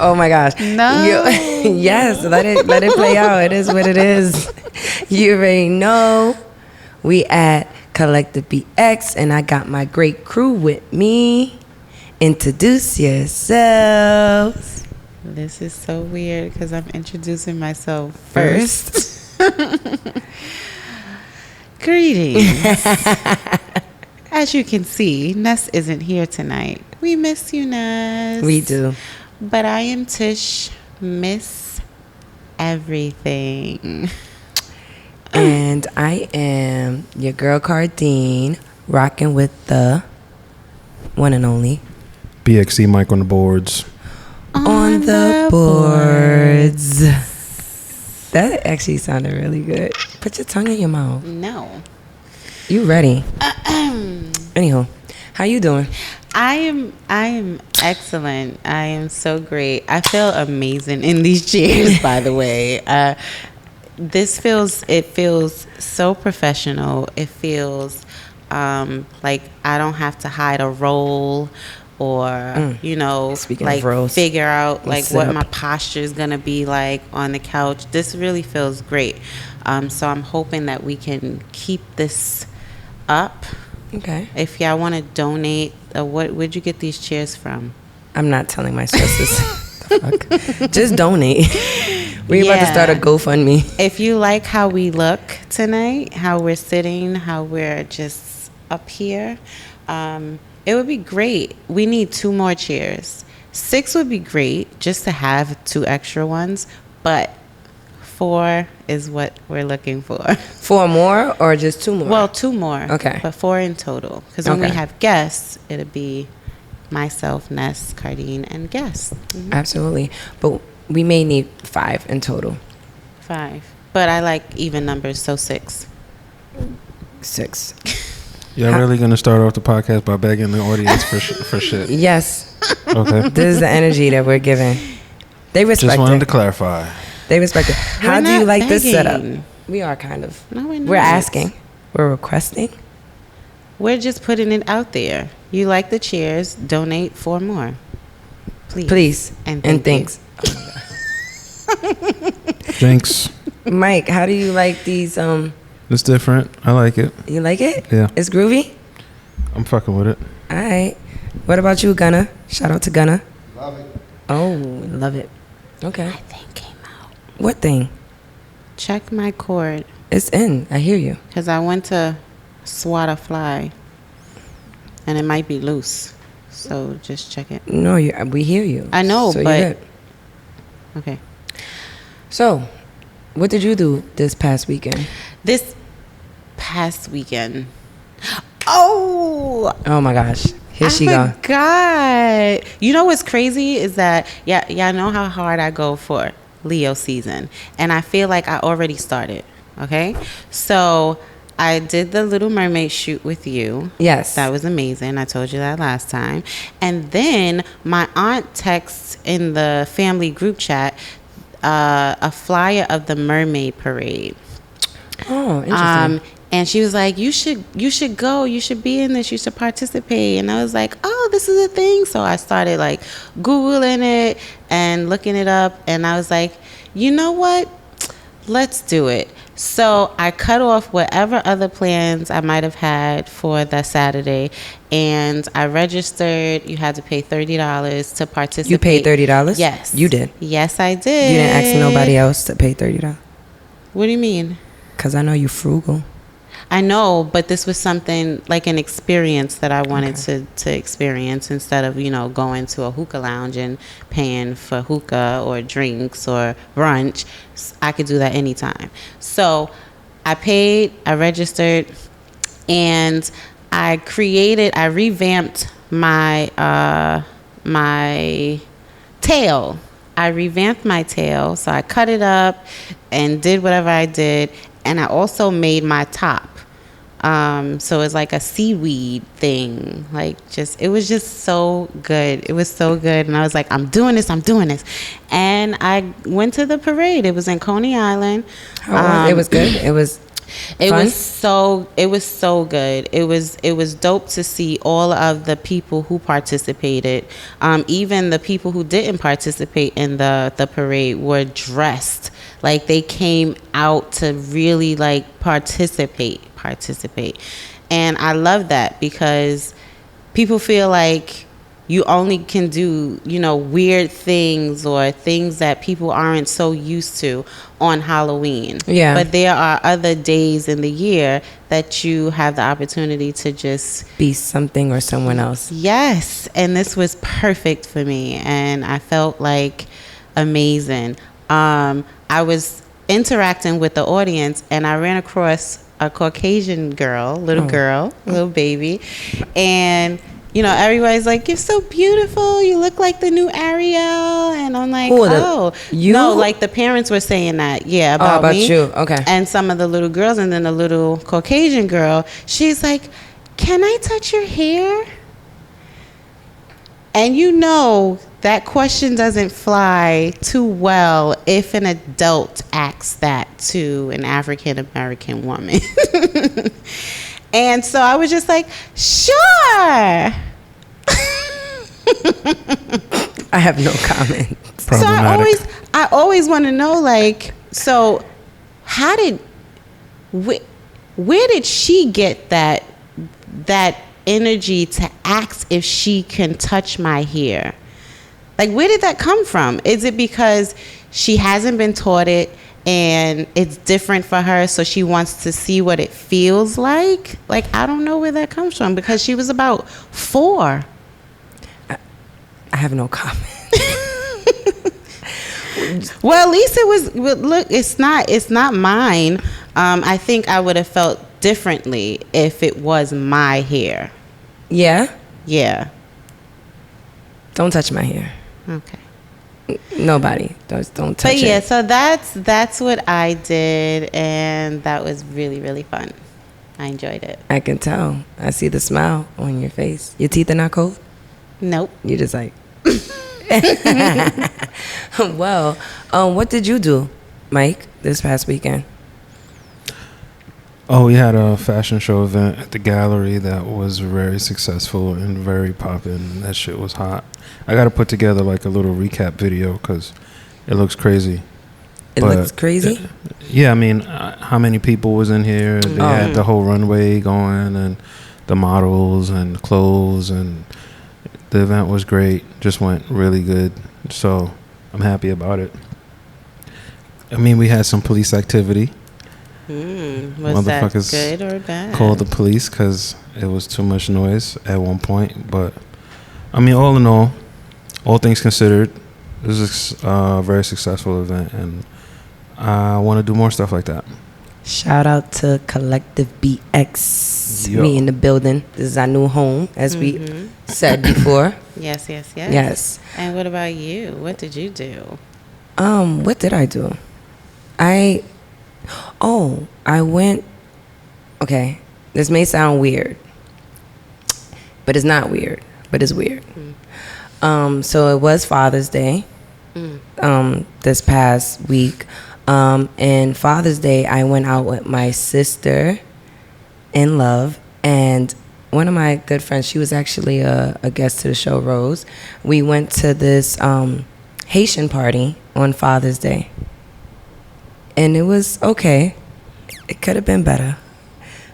Oh my gosh. No. Yes, let it play out. It is what it is. You already know. We at Collective BX, and I got my great crew with me. Introduce yourselves. This is so weird because I'm introducing myself first. Greetings. As you can see, Ness isn't here tonight. We miss you, Ness. We do. But I am Tish, Miss Everything. And I am your girl Cardine, rocking with the one and only BXC Mike on the boards. On the boards. That actually sounded really good. Put your tongue in your mouth. No. You ready? Anywho, how you doing? I am excellent. I am so great. I feel amazing in these chairs, by the way. It feels so professional. It feels like I don't have to hide a role or Speaking like of roles, figure out like sit what up. my posture is gonna be like on the couch. This really feels great. So I'm hoping that we can keep this up. Okay. If y'all want to donate, where'd you get these chairs from? I'm not telling my sources. Fuck. Just donate. We're about to start a GoFundMe. If you like how we look tonight, how we're sitting, how we're just up here, it would be great. We need 2 more chairs. 6 would be great just to have 2 extra ones, but 4 is what we're looking for. 4 more or just 2 more? Well, 2 more. Okay. But 4 in total. Because when we Okay. have guests, it'll be myself, Ness, Cardine, and guests. Mm-hmm. Absolutely. But we may need 5 in total. 5. But I like even numbers, so 6. 6. Y'all really gonna start off the podcast by begging the audience for shit? Yes. Okay. This is the energy that we're giving. They respect Just wanted it. to clarify. They respect it. How do not you like this setup? begging. We are kind of. No, we're not. We're asking. We're requesting. We're just putting it out there. You like the chairs, donate 4 more. Please. Please. And And thank thanks. Jinx. Mike, how do you like these? It's different. I like it. You like it? Yeah. It's groovy? I'm fucking with it. All right. What about you, Gunna? Shout out to Gunna. Love it. Oh, love it. Okay. I think came out. What thing? Check my cord. It's in. I hear you. Because I went to swat a fly. And it might be loose. So just check it. No, we hear you. I know, so but- you're good. Okay. So, what did you do this past weekend? This past weekend. Oh! Oh my gosh. Here she I go. forgot. You know what's crazy is that y'all know how hard I go for Leo season, and I feel like I already started. Okay, so I did the Little Mermaid shoot with you. Yes. That was amazing. I told you that last time. And then my aunt texts in the family group chat a flyer of the Mermaid Parade. Oh, interesting. And she was like, you should go, you should be in this, you should participate. And I was like, oh, this is a thing. So I started like Googling it and looking it up. And I was like, you know what? Let's do it. So I cut off whatever other plans I might have had for that Saturday. And I registered. You had to pay $30 to participate. You paid $30? Yes. You did. Yes, I did. You didn't ask nobody else to pay $30? What do you mean? Because I know you frugal. I know, but this was something like an experience that I wanted to experience instead of, going to a hookah lounge and paying for hookah or drinks or brunch. I could do that anytime. So I paid, I registered, and I revamped my my tail. I revamped my tail, so I cut it up and did whatever I did, and I also made my top. So it's like a seaweed thing. It was just so good. It was so good. And I was like, I'm doing this. And I went to the parade. It was in Coney Island. It was good. It was so good. It was dope to see all of the people who participated. Even the people who didn't participate in the parade were dressed like they came out to really like participate. And I love that because people feel like you only can do, weird things or things that people aren't so used to on Halloween. Yeah. But there are other days in the year that you have the opportunity to just be something or someone else. Yes. And this was perfect for me. And I felt like amazing. I was interacting with the audience and I ran across a Caucasian girl, little baby. And everybody's like, you're so beautiful. You look like the new Ariel. And I'm like, you? No, like the parents were saying that. Yeah, about me. You. Okay. And some of the little girls, and then the little Caucasian girl, she's like, can I touch your hair? And that question doesn't fly too well if an adult asks that to an African American woman. And so I was just like, sure. I have no comment. So I always want to know, like, so where did she get that energy to ask if she can touch my hair? Like, where did that come from? Is it because she hasn't been taught it and it's different for her, so she wants to see what it feels like? Like, I don't know where that comes from because she was about 4. I have no comment. Well, at least it was. Look, it's not mine. I think I would have felt differently if it was my hair. Yeah? Yeah. Don't touch my hair. Okay. Nobody. Don't touch it. But yeah, so that's what I did, and that was really, really fun. I enjoyed it. I can tell. I see the smile on your face. Your teeth are not cold? Nope. You just like... Well, what did you do, Mike, this past weekend? Oh, we had a fashion show event at the gallery that was very successful and very poppin'. That shit was hot. I got to put together like a little recap video because it looks crazy. It looks crazy? Yeah, I mean, how many people was in here? They had the whole runway going and the models and the clothes, and the event was great. Just went really good. So I'm happy about it. I mean, we had some police activity. Was that good or bad? Called the police because it was too much noise at one point. But I mean, all in all things considered, this is a very successful event, and I want to do more stuff like that. Shout out to Collective BX. Yo. Me in the building. This is our new home, as we said before. Yes. Yes. And what about you? What did you do? What did I do? I went, okay, this may sound weird, but it's not weird, but it's weird. So it was Father's Day, this past week. And Father's Day, I went out with my sister in love, and one of my good friends, she was actually a guest to the show, Rose. We went to this Haitian party on Father's Day. And it was okay. It could have been better,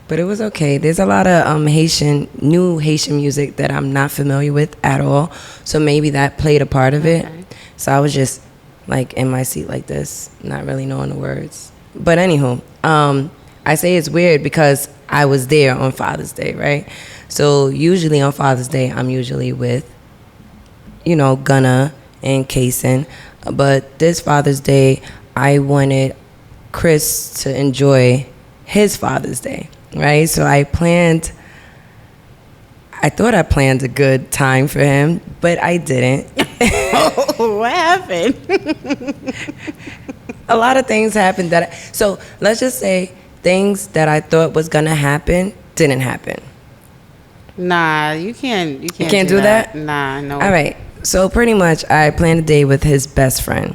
but it was okay. There's a lot of new Haitian music that I'm not familiar with at all, so maybe that played a part of it. So I was just like in my seat like this, not really knowing the words. But anywho, I say it's weird because I was there on Father's Day, right? So usually on Father's Day, I'm usually with, Gunna and Kason. But this Father's Day, I wanted Chris to enjoy his Father's Day, right? So I thought I planned a good time for him, but I didn't. What happened? A lot of things happened so let's just say things that I thought was gonna happen didn't happen. Nah, you can't do that? Nah, no. All right. So pretty much I planned a day with his best friend.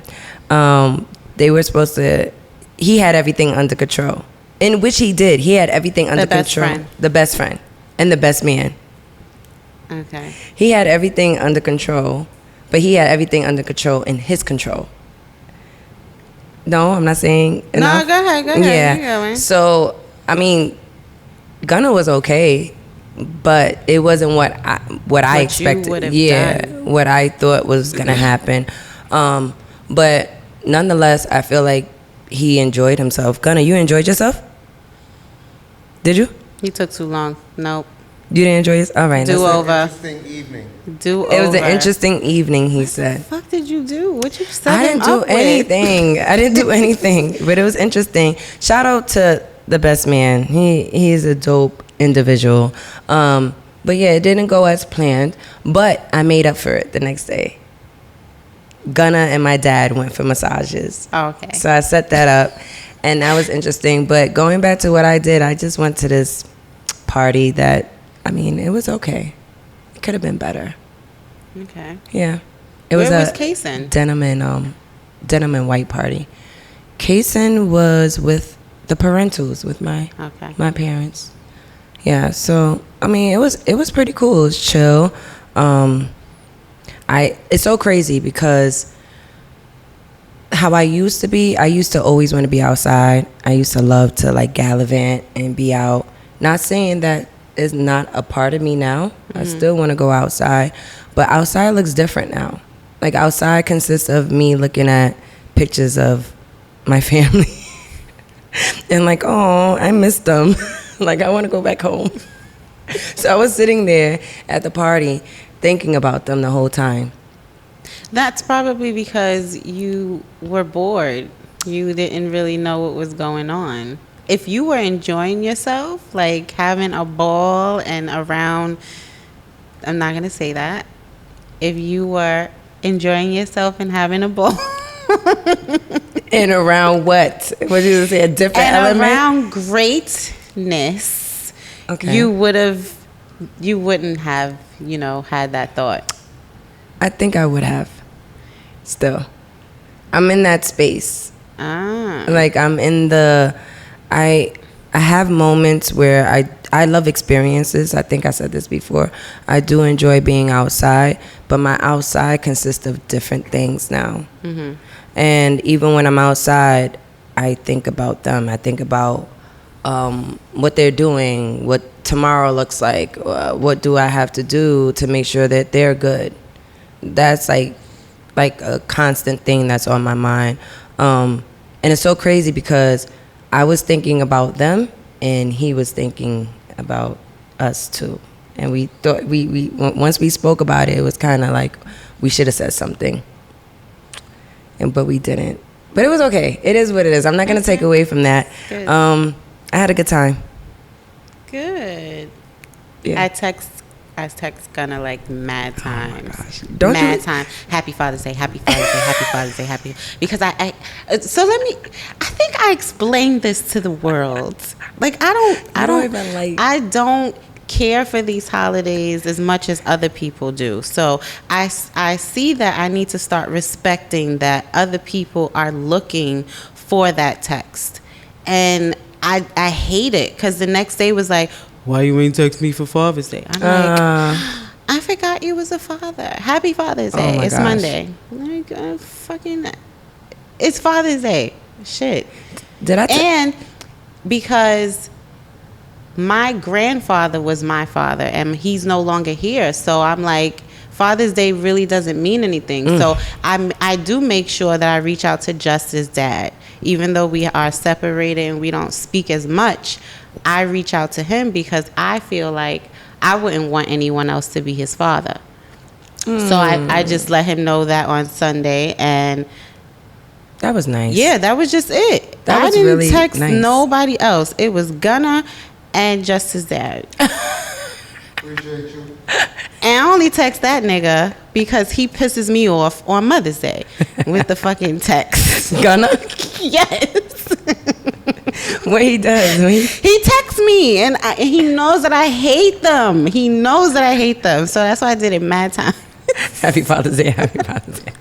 They were supposed to, he had everything under control. In which he did. He had everything under control. Friend. The best friend. And the best man. Okay. He had everything under control, but he had everything under control in his control. No, I'm not saying enough. No, go ahead. Yeah. You're going. So, I mean, Gunna was okay, but it wasn't what I expected. Done. What I thought was gonna happen. But nonetheless, I feel like he enjoyed himself. Gunna, you enjoyed yourself? Did you? He took too long. Nope. You didn't enjoy yourself? All right. Do over. Interesting evening. Do over. It was an interesting evening, he said. What the fuck did you do? What you set I didn't him do up anything. I didn't do anything, but it was interesting. Shout out to the best man. He's a dope individual. But yeah, it didn't go as planned, but I made up for it the next day. Gunna and my dad went for massages. Oh, okay. So I set that up, and that was interesting. But going back to what I did, I just went to this party that, I mean, it was okay. It could have been better. Okay. Yeah. It Where was a Kaysen? denim and white party. Kaysen was with the parentals, with my parents. Yeah, so I mean, it was pretty cool. It was chill. It's so crazy because how I used to always want to be outside. I used to love to like gallivant and be out. Not saying that is not a part of me now. I still want to go outside, but outside looks different now. Like outside consists of me looking at pictures of my family and like, oh, I missed them. Like I want to go back home. So I was sitting there at the party thinking about them the whole time. That's probably because you were bored. You didn't really know what was going on. If you were enjoying yourself, like having a ball and around, I'm not going to say that. If you were enjoying yourself and having a ball. And around what? What did you say? A different and element? around greatness, Okay. you wouldn't have, had that thought. I think I would have. Still. I'm in that space. Like I'm in the... I have moments where I love experiences. I think I said this before. I do enjoy being outside, but my outside consists of different things now. Mm-hmm. And even when I'm outside, I think about them. I think about what they're doing, what tomorrow looks like, what do I have to do to make sure that they're good. That's like a constant thing that's on my mind. And it's so crazy because I was thinking about them, and he was thinking about us too. And we thought we once we spoke about it, it was kind of like we should have said something, but we didn't. But it was okay. It is what it is. I'm not gonna take away from that. Good. I had a good time. Good. Yeah. I text Gunna like mad times. gosh. Don't mad you- time. Happy Father's Day. Happy Father's Day. Happy Father's Day. Happy. Because I think I explained this to the world. Like I don't care for these holidays as much as other people do. So I see that I need to start respecting that other people are looking for that text. And I hate it because the next day was like, why you ain't text me for Father's Day? I'm like, I forgot you was a father. Happy Father's Day. my It's gosh. Monday. Like, it's Father's Day. Shit. Did I? And because my grandfather was my father and he's no longer here. So I'm like, Father's Day really doesn't mean anything. So I do make sure that I reach out to Justice's dad. Even though we are separated and we don't speak as much, I reach out to him because I feel like I wouldn't want anyone else to be his father. So I just let him know that on Sunday, and That was nice. yeah, that was just it. That I was didn't really text nice. nobody else. It was Gunna and Justice's dad. Appreciate you. And I only text that nigga because he pisses me off on Mother's Day with the fucking text. Gunna? Yes. What he does? He texts me and he knows that I hate them. He knows that I hate them. So that's why I did it mad time. Happy Father's Day. Happy Father's Day.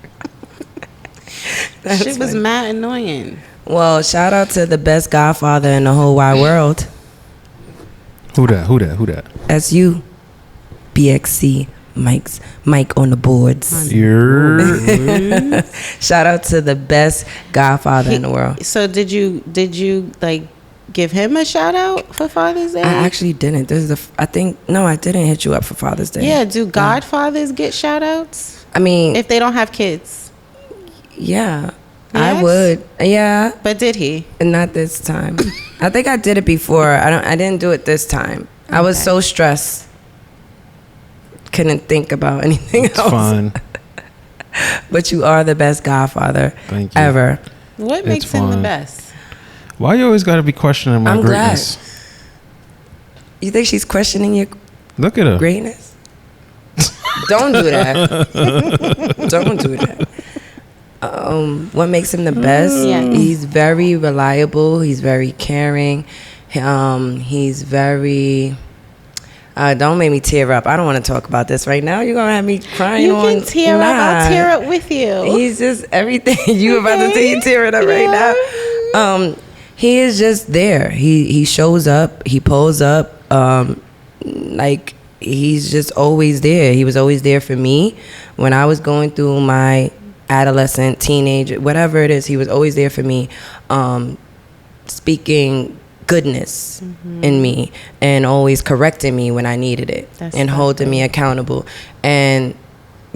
That's Shit was funny. mad annoying. Well, shout out to the best godfather in the whole wide world. Who that? That's you. BXC. Mike on the boards. You're Shout out to the best godfather in the world. So did you like give him a shout out for Father's Day? I actually didn't. I didn't hit you up for Father's Day. Yeah, do godfathers get shout outs I mean, if they don't have kids? yeah, Yes? I would. Yeah, But did he? and not this time. I think I did it before. I didn't do it this time. I was Okay. so stressed. Couldn't think about anything it's else. fun. But you are the best godfather Thank you. ever. What makes him the fun. best? Why you always got to be questioning my I'm glad. greatness? You think she's questioning your Look at her. greatness? Don't do that. Don't do that. What makes him the best? Yeah. He's very reliable. He's very caring. He's very. Don't make me tear up. I don't want to talk about this right now. You're gonna have me crying. You can tear up. I'll tear up with you. He's just everything. You about to see you tearing up right now. He is just there. He shows up. He pulls up. Like he's just always there. He was always there for me when I was going through my adolescent, teenage, whatever it is. He was always there for me, speaking goodness in me and always correcting me when I needed it. That's and so holding me good. accountable. And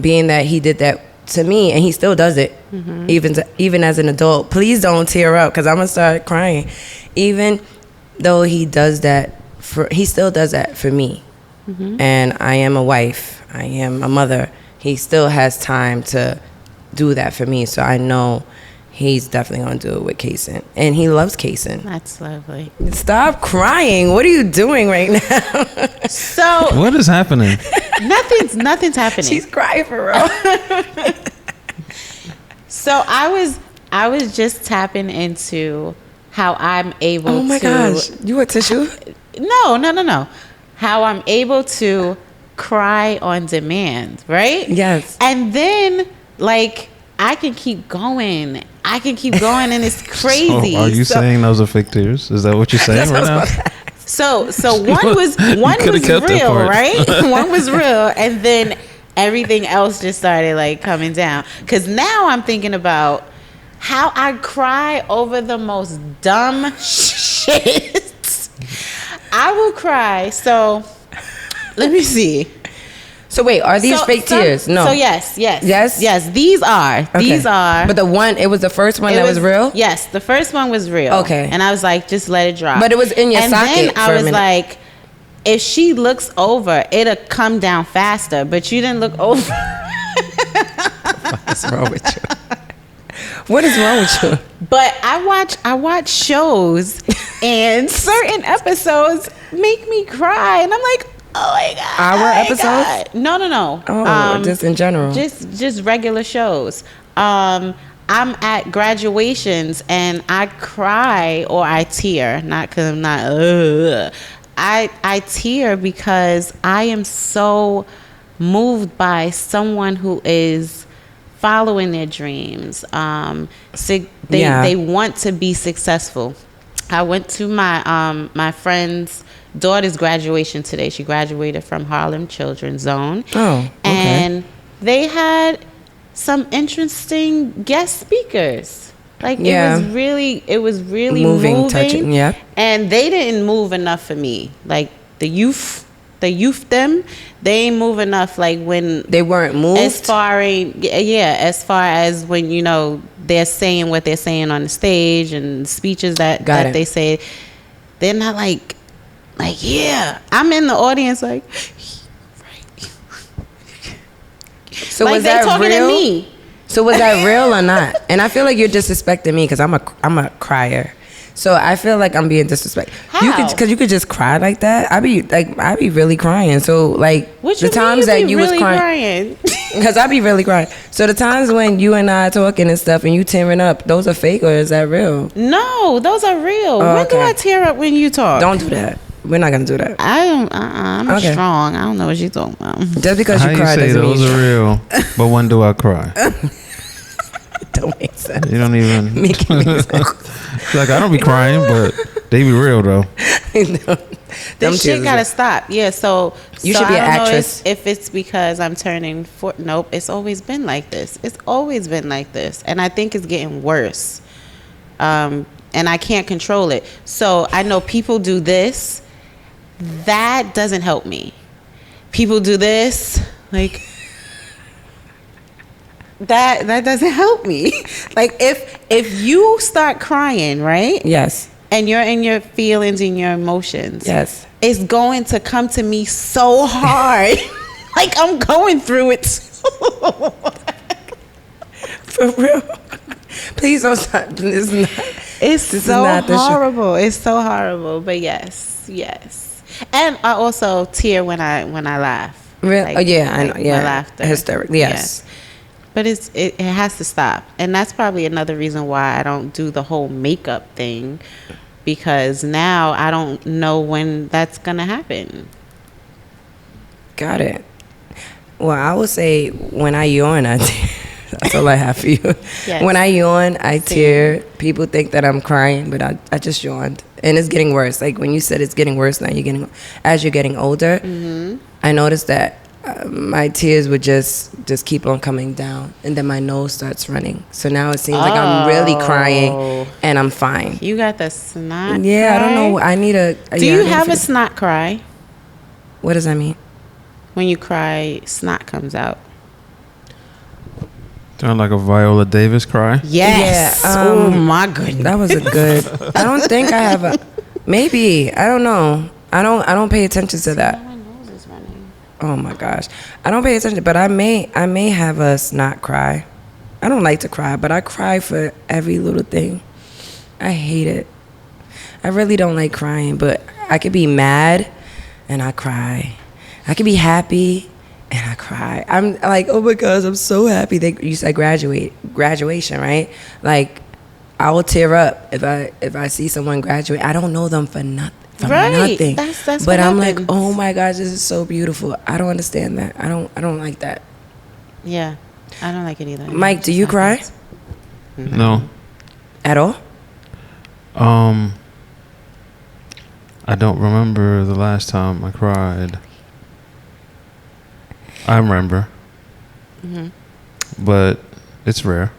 being that he did that to me and he still does it even as an adult. Please don't tear up because I'm gonna start crying. Even though he does that he still does that for me. And I am a wife, I am a mother. He still has time to do that for me, so I know he's definitely gonna do it with Kason, and he loves Kason. That's lovely. Stop crying. What are you doing right now? So What is happening? nothing's happening. She's crying for real. So I was just tapping into how I'm able Oh my to gosh, you want tissue? No. How I'm able to cry on demand, right? Yes. And then like I can keep going and it's crazy. So are you saying those are fake tears? Is that what you're saying right now? So one was coulda kept that real, part. right? One was real, and then everything else just started like coming down. Because now I'm thinking about how I cry over the most dumb shit. I will cry. So let me see. So wait, are these fake tears? No. So yes. Yes? These are. Okay. These are. But it was the first one It that was real? Yes, the first one was real. Okay. And I was like, just let it drop. But it was in your and socket then I for a was minute. like, if she looks over, it'll come down faster. But you didn't look over. What's wrong with you? What is wrong with you? But I watch shows, and certain episodes make me cry, and I'm like, oh my god. Our episodes? God. No. Oh, just in general. Just regular shows. I'm at graduations and I cry or I tear, not because I'm not. I tear because I am so moved by someone who is following their dreams. They want to be successful. I went to my friend's daughter's graduation today. She graduated from Harlem Children's Zone. Oh, okay. And they had some interesting guest speakers. Like Yeah. it was really moving, touching, yeah. And they didn't move enough for me. Like the youth them, they ain't move enough. Like when They weren't moved? as far as when they're saying what they're saying on the stage and speeches that they say, they're not like yeah. I'm in the audience like So like was they that talking real? to me. So was that real or not? And I feel like you're disrespecting me because I'm a crier. So I feel like I'm being disrespectful. How? Because you could just cry like that. I be really crying. So like What the you times mean that be you really was crying, crying? because I be really crying. So the times when you and I are talking and stuff and you tearing up, those are fake or is that real? No, those are real. Oh, When do okay. I tear up when you talk? Don't do that. We're not gonna do that. I don't. I'm Okay. strong. I don't know what you're talking about. Just because How you you cry say doesn't those mean are real, but when do I cry? It don't make sense. You don't even. Make it make sense. Like, I don't be crying, but they be real though. This shit gotta stop. Yeah, so You so should be I an don't know actress. if it's because I'm turning four. Nope, it's always been like this. It's always been like this, and I think it's getting worse. And I can't control it. So I know people do this. That doesn't help me. People do this, like that doesn't help me. Like if you start crying, right? Yes. And you're in your feelings and your emotions. Yes. It's going to come to me so hard. Like I'm going through it too. For real. Please don't stop. This is not. It's This is so not the show. horrible. It's so horrible. But yes. And I also tear when I laugh. Really? Like- Oh yeah, I know. like Yeah. my laughter. Hysterical. Yes. Yeah. But it has to stop. And that's probably another reason why I don't do the whole makeup thing, because now I don't know when that's going to happen. Got it. Well, I would say when I yawn, I tear. That's all I have for you. Yes. When I yawn, I tear. People think that I'm crying, but I just yawned. And it's getting worse. Like when you said it's getting worse now, as you're getting older, I noticed that my tears would just keep on coming down, and then my nose starts running. So now it seems like I'm really crying, and I'm fine. You got the snot Yeah, cry? I don't know. I need a. Do you have a snot cry? What does that mean? When you cry, snot comes out. Sound like a Viola Davis cry. Yes. Yeah, Oh my goodness. That was a good. I don't think I have a. Maybe I don't know. I don't pay attention to that. My nose is running. Oh my gosh, I don't pay attention, but I may have a snot cry. I don't like to cry, but I cry for every little thing. I hate it. I really don't like crying, but I could be mad and I cry. I could be happy and I cry. I'm like, oh my gosh, I'm so happy. You said graduation, right? Like, I will tear up if I see someone graduate. I don't know them for nothing. Right. Nothing. That's but what I'm happens. like, oh my gosh, this is so beautiful. I don't understand that. I don't like that. Yeah. I don't like it either. Mike, do you cry No. at all? I don't remember the last time I cried. I remember. But it's rare.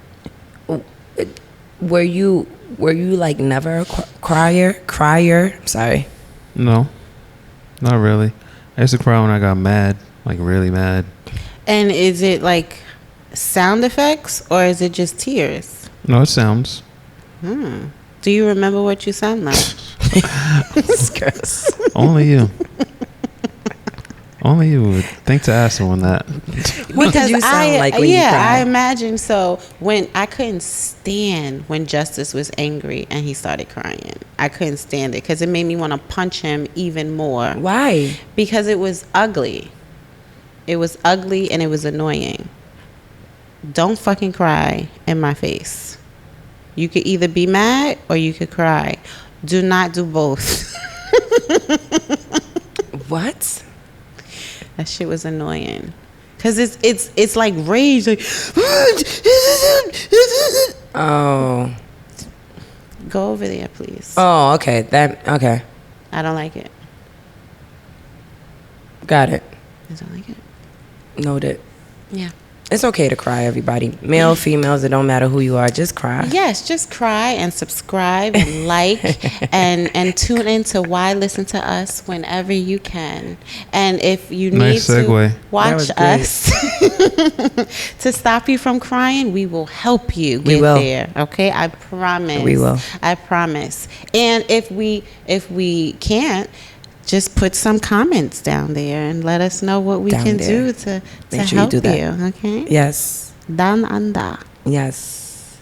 Were you like never a crier? Sorry. No. Not really. I used to cry when I got mad. Like really mad. And is it like sound effects or is it just tears? No, it sounds. Do you remember what you sound like? Only you. Only you would think to ask someone that. What did you sound like when you I cried? imagine so. When I couldn't stand when Justice was angry and he started crying. I couldn't stand it because it made me want to punch him even more. Why? Because it was ugly. It was ugly and it was annoying. Don't fucking cry in my face. You could either be mad or you could cry. Do not do both. What? That shit was annoying. Cause it's like rage. Like, Oh. go over there, please. Oh, okay. Okay. I don't like it. Got it. I don't like it. Noted. Yeah. It's okay to cry, everybody. Male, females, it don't matter who you are. Just cry. Yes, just cry and subscribe and like and tune in to Why Listen to Us whenever you can. And if you need Nice segue. to That watch was great. us to stop you from crying, we will help you get will. there. Okay? I promise. We will. I promise. And if we can't, just put some comments down there and let us know what we Down can there. do to Make sure you help do that. you. Okay? Yes. Dan anda. Yes.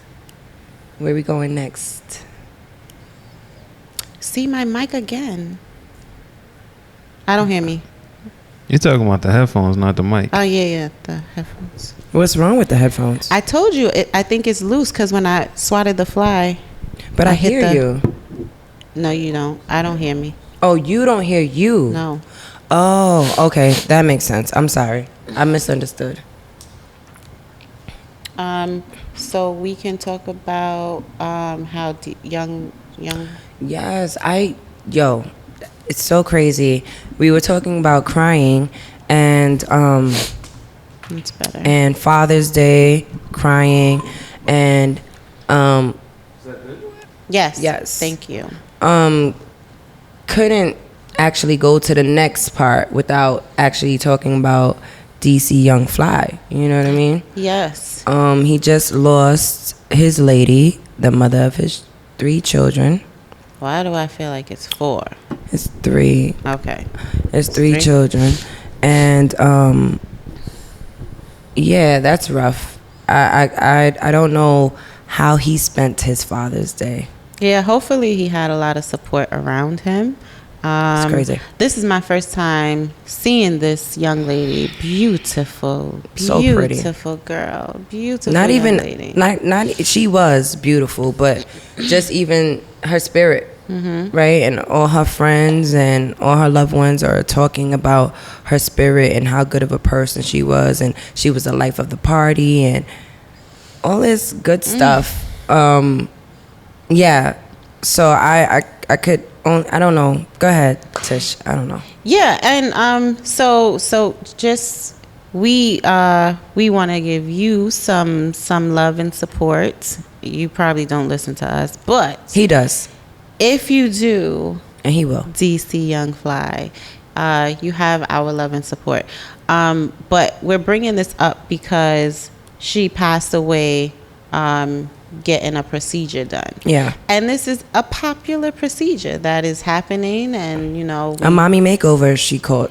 Where we going next? See my mic again. I don't hear me. You're talking about the headphones, not the mic. Oh yeah, the headphones. What's wrong with the headphones? I told you. I think it's loose because when I swatted the fly. But I hit hear you. No, you don't. I don't hear me. Oh, you don't hear you? No. Oh, okay. That makes sense. I'm sorry. I misunderstood. So we can talk about how young. Yes, it's so crazy. We were talking about crying and It's better. and Father's Day, crying, and Yes. Yes. Thank you. couldn't actually go to the next part without actually talking about DC Young Fly. You know what I mean? Yes. He just lost his lady, the mother of his 3 children. Why do I feel like it's 4? It's 3. Okay. It's 3 3? children, and yeah, that's rough. I don't know how he spent his Father's Day. Yeah, hopefully he had a lot of support around him. It's crazy. This is my first time seeing this young lady. Beautiful, So pretty. beautiful girl, beautiful. Not young even lady. not she was beautiful, but just even her spirit, right? And all her friends and all her loved ones are talking about her spirit and how good of a person she was, and she was the life of the party and all this good stuff. Yeah. So I could only, I don't know. Go ahead, Tish. I don't know. Yeah, and so just we want to give you some love and support. You probably don't listen to us, but He does, if you do, and he will. DC Young Fly, you have our love and support. But we're bringing this up because she passed away getting a procedure done. Yeah. And this is a popular procedure that is happening, and A mommy makeover,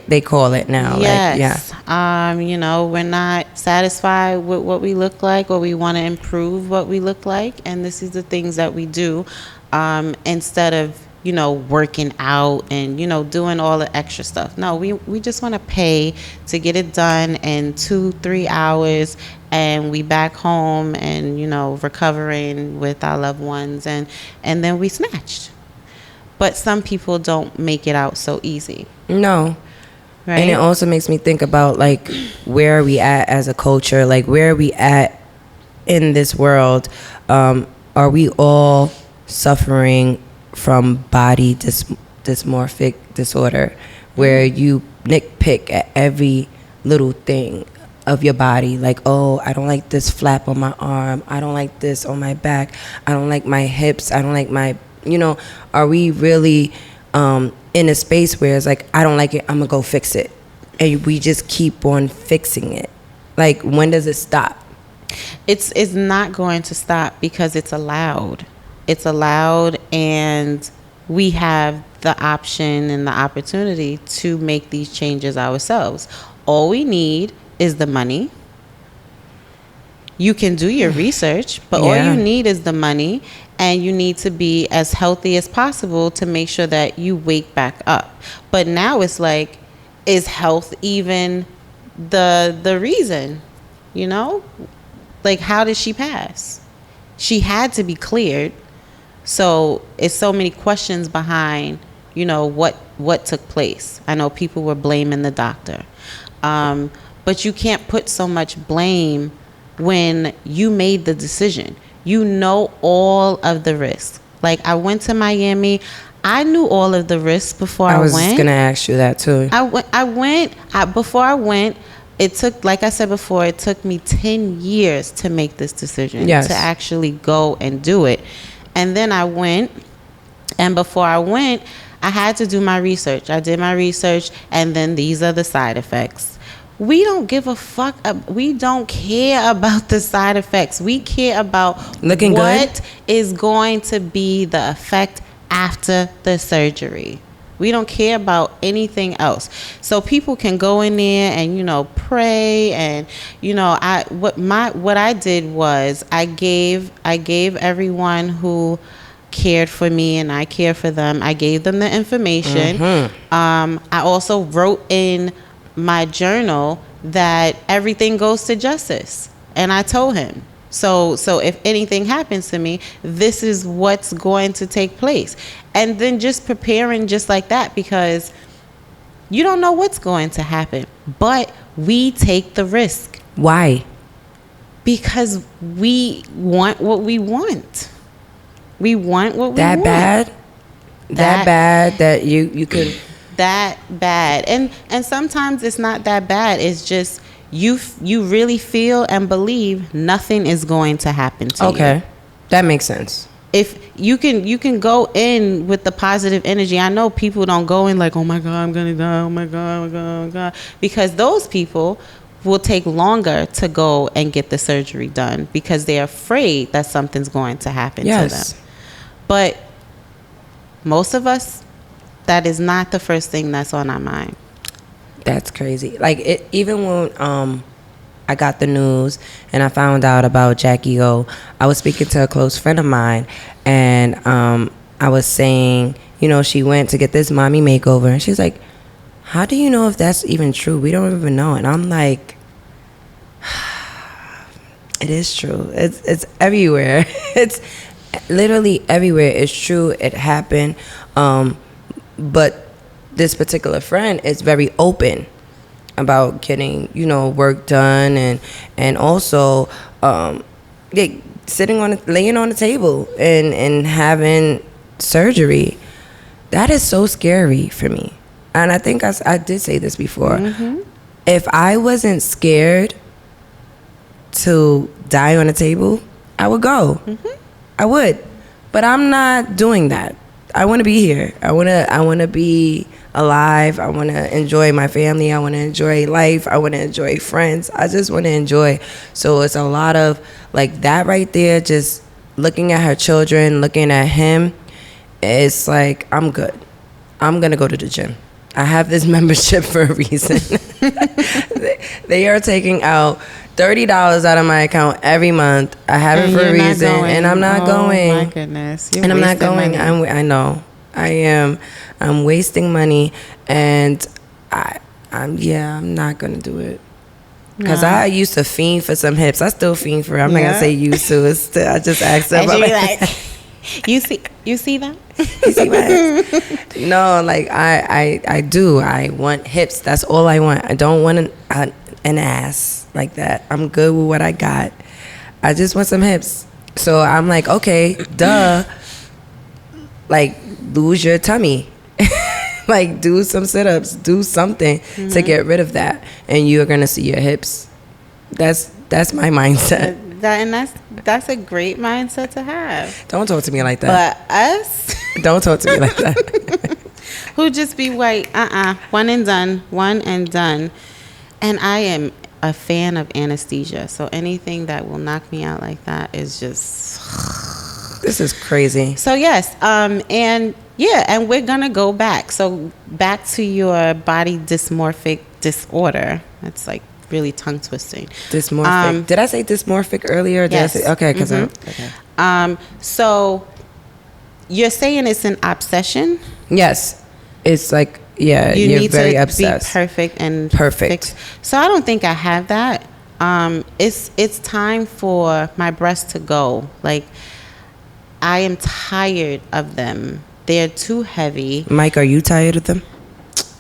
they call it now. yes. Like, yeah. We're not satisfied with what we look like, or we want to improve what we look like, and this is the things that we do instead of working out and doing all the extra stuff. No, we just want to pay to get it done in 2-3 hours, and we back home and recovering with our loved ones, and then we snatched. But some people don't make it out so easy, No. right? And it also makes me think about, like, where are we at as a culture? Like, where are we at in this world? Are we all suffering from body dysmorphic disorder, where you nitpick at every little thing of your body? Like, oh, I don't like this flap on my arm. I don't like this on my back. I don't like my hips. I don't like my, are we really in a space where it's like, I don't like it, I'm gonna go fix it, and we just keep on fixing it? Like, when does it stop? It's not going to stop because it's allowed. It's allowed, and we have the option and the opportunity to make these changes ourselves. All we need is the money. You can do your research, but all Yeah. you need is the money, and you need to be as healthy as possible to make sure that you wake back up. But now it's like, is health even the reason? Like, how did she pass? She had to be cleared. So it's so many questions behind, what took place. I know people were blaming the doctor. But you can't put so much blame when you made the decision. You know all of the risks. Like, I went to Miami. I knew all of the risks before I went. I was going to ask you that too. Before I went, it took, like I said before, it took me 10 years to make this decision, Yes. to actually go and do it. And then I went, and before I went, I had to do my research. I did my research, and then these are the side effects. We don't give a fuck. We don't care about the side effects. We care about Looking what good? is going to be the effect after the surgery. We don't care about anything else. So people can go in there and pray, and what I did was I gave everyone who cared for me, and I cared for them, I gave them the information. I also wrote in my journal that everything goes to justice, and I told him, so if anything happens to me, this is what's going to take place. And then just preparing just like that, because you don't know what's going to happen, but we take the risk. Why? Because we want what we want. We want what we That want. bad? That bad that you could... That bad. And sometimes it's not that bad. It's just you really feel and believe nothing is going to happen to you. Okay. That makes sense. If you can go in with the positive energy. I know people don't go in like, oh my God, I'm gonna die, oh my God, oh my God, oh my God. Because those people will take longer to go and get the surgery done because they're afraid that something's going to happen to them. But most of us, that is not the first thing that's on our mind. That's crazy. Like, even when I got the news and I found out about Jackie O, I was speaking to a close friend of mine, and I was saying, you know, she went to get this mommy makeover, and she's like, how do you know if that's even true? We don't even know. And I'm like, it is true. It's everywhere. It's literally everywhere. It's true. It happened. But this particular friend is very open about getting, you know, work done, and also laying on the table and having surgery. That is so scary for me. And I think I did say this before. Mm-hmm. If I wasn't scared to die on the table, I would go. Mm-hmm. I would. But I'm not doing that. I want to be here. I want to be alive. I want to enjoy my family. I want to enjoy life. I want to enjoy friends. I just want to enjoy. So it's a lot of like that right there, just looking at her children, looking at him. It's like, I'm good. I'm going to go to the gym. I have this membership for a reason. They are taking out $30 out of my account every month. I have it for a reason, and I'm not going. Oh my goodness! And I'm not going. I know. I am. I'm wasting money, and I'm not gonna do it. Because I used to fiend for some hips. I still fiend for it. I'm not gonna say used to. It's still, I just asked them. You see that? You see my hips? No, like I do. I want hips. That's all I want. I don't want an ass like that. I'm good with what I got. I just want some hips. So I'm like, okay, duh. Like, lose your tummy. Like, do some sit-ups. Do something to get rid of that, and you're gonna see your hips. That's my mindset. That's a great mindset to have. Don't talk to me like that. But us, don't talk to me like that. Who just be like, one and done. And I am a fan of anesthesia, so anything that will knock me out like that is just. This is crazy. So yes, and we're gonna go back. So back to your body dysmorphic disorder. That's like really tongue twisting. Dysmorphic. Did I say dysmorphic earlier? Yes. Okay, because okay. So you're saying it's an obsession? Yes, it's like you're need very to obsessed. Be perfect and perfect. Fixed. So I don't think I have that. It's time for my breasts to go. Like, I am tired of them. They're too heavy. Mike, are you tired of them?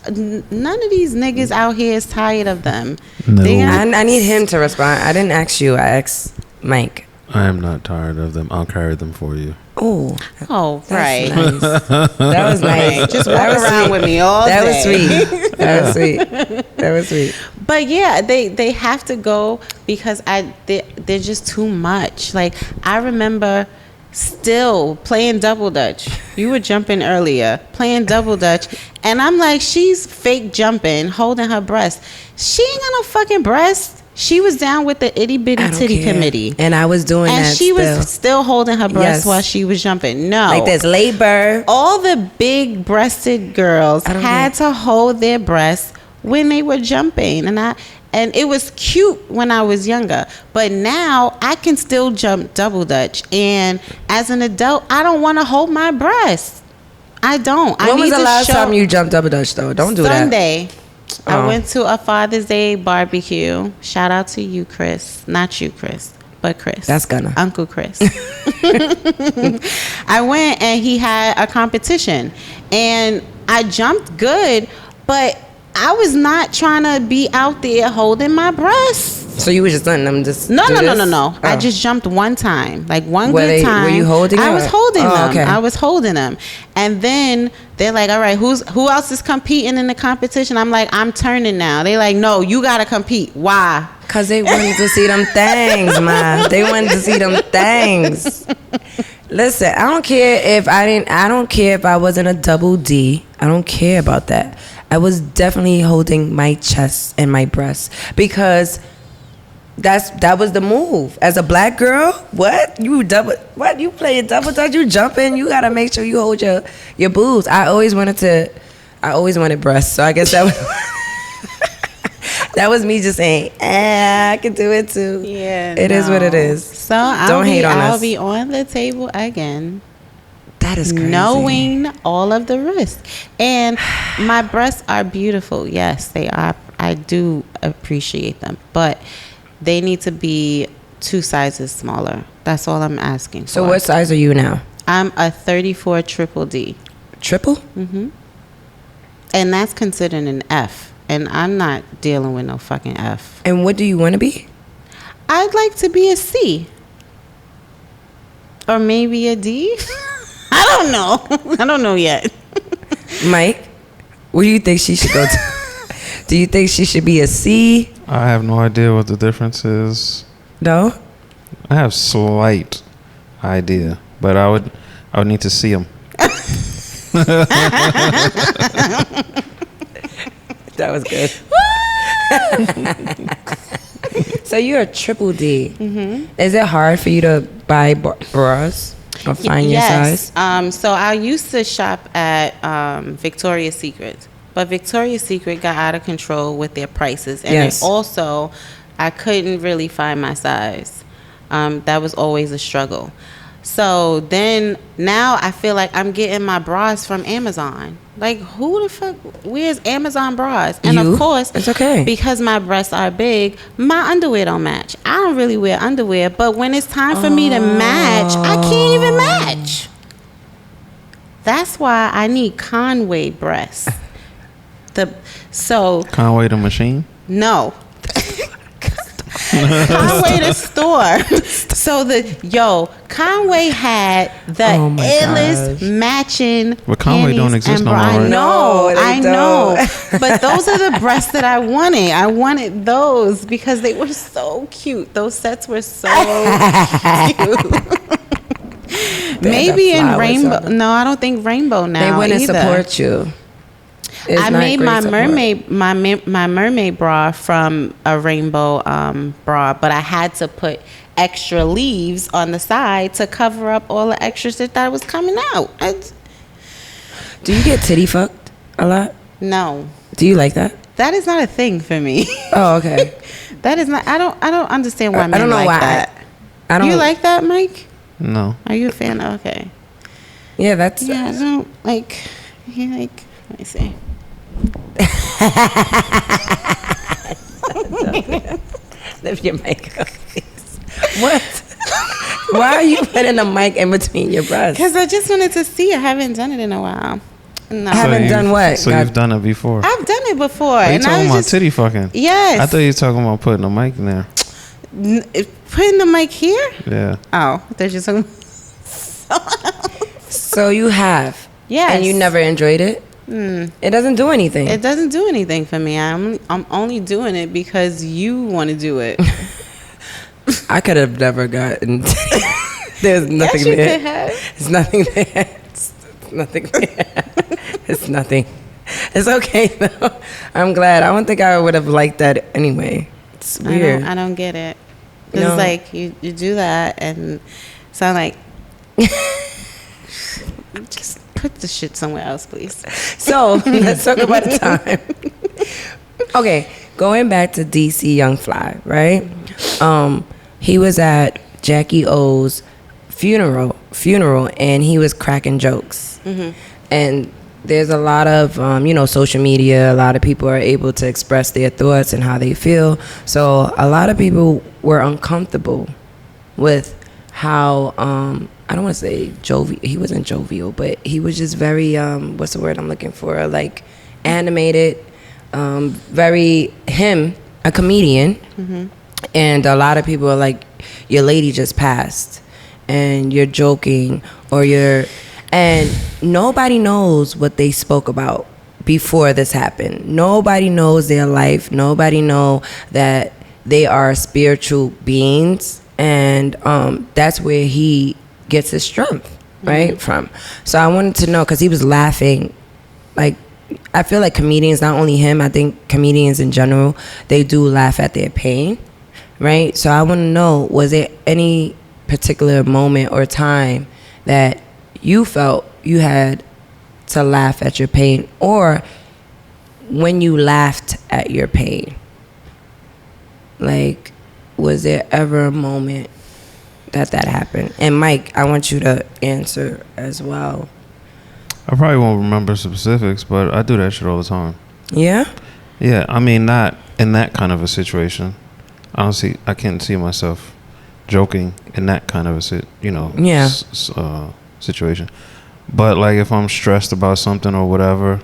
None of these niggas out here is tired of them. No. I need him to respond. I didn't ask you. I asked Mike. I am not tired of them. I'll carry them for you. Oh, right. Nice. That was nice. Just walk around with me all day. That was sweet. But yeah, they have to go because they're just too much. Like, I remember still playing double dutch. You were jumping earlier, playing double dutch, and I'm like, she's fake jumping, holding her breast. She ain't got no fucking breast. She was down with the itty bitty titty committee, and I was doing that. And she was still holding her breast while she was jumping. No, like there's labor. All the big breasted girls had to hold their breasts when they were jumping, and it was cute when I was younger, but now I can still jump double dutch. And as an adult, I don't want to hold my breasts. I don't. When was the last time you jumped double dutch, though? Don't do that. Sunday. I went to a Father's Day barbecue. Shout out to you, Chris. Not you, Chris, but Chris. That's gonna. Uncle Chris. I went and he had a competition, and I jumped good, but I was not trying to be out there holding my breasts. So you were just letting them just No. Oh. I just jumped one time, like one Were good time. Were you holding? I was holding them. Okay. I was holding them, and then they're like, "All right, who else is competing in the competition?" I'm like, "I'm turning now." They like, "No, you gotta compete." Why? Cause they wanted to see them things, man. They wanted to see them things. Listen, I don't care if I don't care if I wasn't a double D. I don't care about that. I was definitely holding my chest and my breasts because that was the move. As a black girl, you play a double dutch, you jumping, you gotta make sure you hold your boobs. I always wanted breasts, so I guess that was that was me just saying, I can do it too. Yeah, it is what it is. So I'll be on the table again. That is crazy. Knowing all of the risks. And my breasts are beautiful. Yes, they are. I do appreciate them, but they need to be 2 sizes smaller. That's all I'm asking for. So what size are you now? I'm a 34 triple D. Triple? Mm-hmm. And that's considered an F. And I'm not dealing with no fucking F. And what do you want to be? I'd like to be a C. Or maybe a D. I don't know. I don't know yet. Mike, what do you think she should go to? Do you think she should be a C? I have no idea what the difference is. No? I have slight idea, but I would need to see them. That was good. So you're a triple D. Mm-hmm. Is it hard for you to buy bras or find your size? So I used to shop at Victoria's Secret, but Victoria's Secret got out of control with their prices, and yes. also I couldn't really find my size. That was always a struggle. So then now I feel like I'm getting my bras from Amazon. Like, who the fuck wears Amazon bras? And of course, it's okay. Because my breasts are big, my underwear don't match. I don't really wear underwear, but when it's time for me to match, I can't even match. That's why I need Conway breasts. Conway the machine? No. Conway the store. So Conway had the illest matching. But Conway don't exist no more, right? I know. But those are the breasts that I wanted. I wanted those because they were so cute. Those sets were so cute. Maybe in rainbow. No, I don't think rainbow now. They wouldn't either. Support you. I made my mermaid bra from a rainbow bra, but I had to put extra leaves on the side to cover up all the extras that was coming out. Do you get titty fucked a lot? No. Do you like that? That is not a thing for me. Oh, okay. That is not. I don't understand why men I don't know like why that. I don't. You like that, Mike? No. Are you a fan? Okay. Yeah, that's. Yeah, I don't like. Yeah, like. Let me see. Lift your mic up, please. What? Why are you putting a mic in between your breasts? Because I just wanted to see. I haven't done it in a while. No. I haven't done what? So you've done it before? I've done it before. Are you and talking I was about just, titty fucking? Yes. I thought you were talking about putting a mic in there. Putting the mic here? Yeah. Oh, they're just talking. So you have? Yes. And you never enjoyed it? It doesn't do anything. It doesn't do anything for me. I'm only doing it because you want to do it. I could have never gotten. There's nothing yes, you there. could have. It's nothing there. It's nothing there. It's nothing. It's okay though. I'm glad. I don't think I would have liked that anyway. It's weird. I don't get it. It's No. like you do that and sound like just put the shit somewhere else, please. So let's talk about the time. Okay, going back to DC Young Fly, right? He was at Jackie O's funeral, and he was cracking jokes. Mm-hmm. And there's a lot of, social media. A lot of people are able to express their thoughts and how they feel. So a lot of people were uncomfortable with how, I don't want to say jovial. He wasn't jovial, but he was just very, what's the word I'm looking for? Like animated, very a comedian. Mm-hmm. And a lot of people are like, your lady just passed and you're joking and nobody knows what they spoke about before this happened. Nobody knows their life. Nobody know that they are spiritual beings. And that's where he gets his strength, right, from. So I wanted to know, because he was laughing. Like, I feel like comedians, not only him, I think comedians in general, they do laugh at their pain, right? So I want to know, was there any particular moment or time that you felt you had to laugh at your pain, or when you laughed at your pain? Like, was there ever a moment that happened? And Mike, I want you to answer as well. I probably won't remember specifics, but I do that shit all the time. Yeah? Yeah, I mean, not in that kind of a situation. I can't see myself joking in that kind of a situation. But like, if I'm stressed about something or whatever,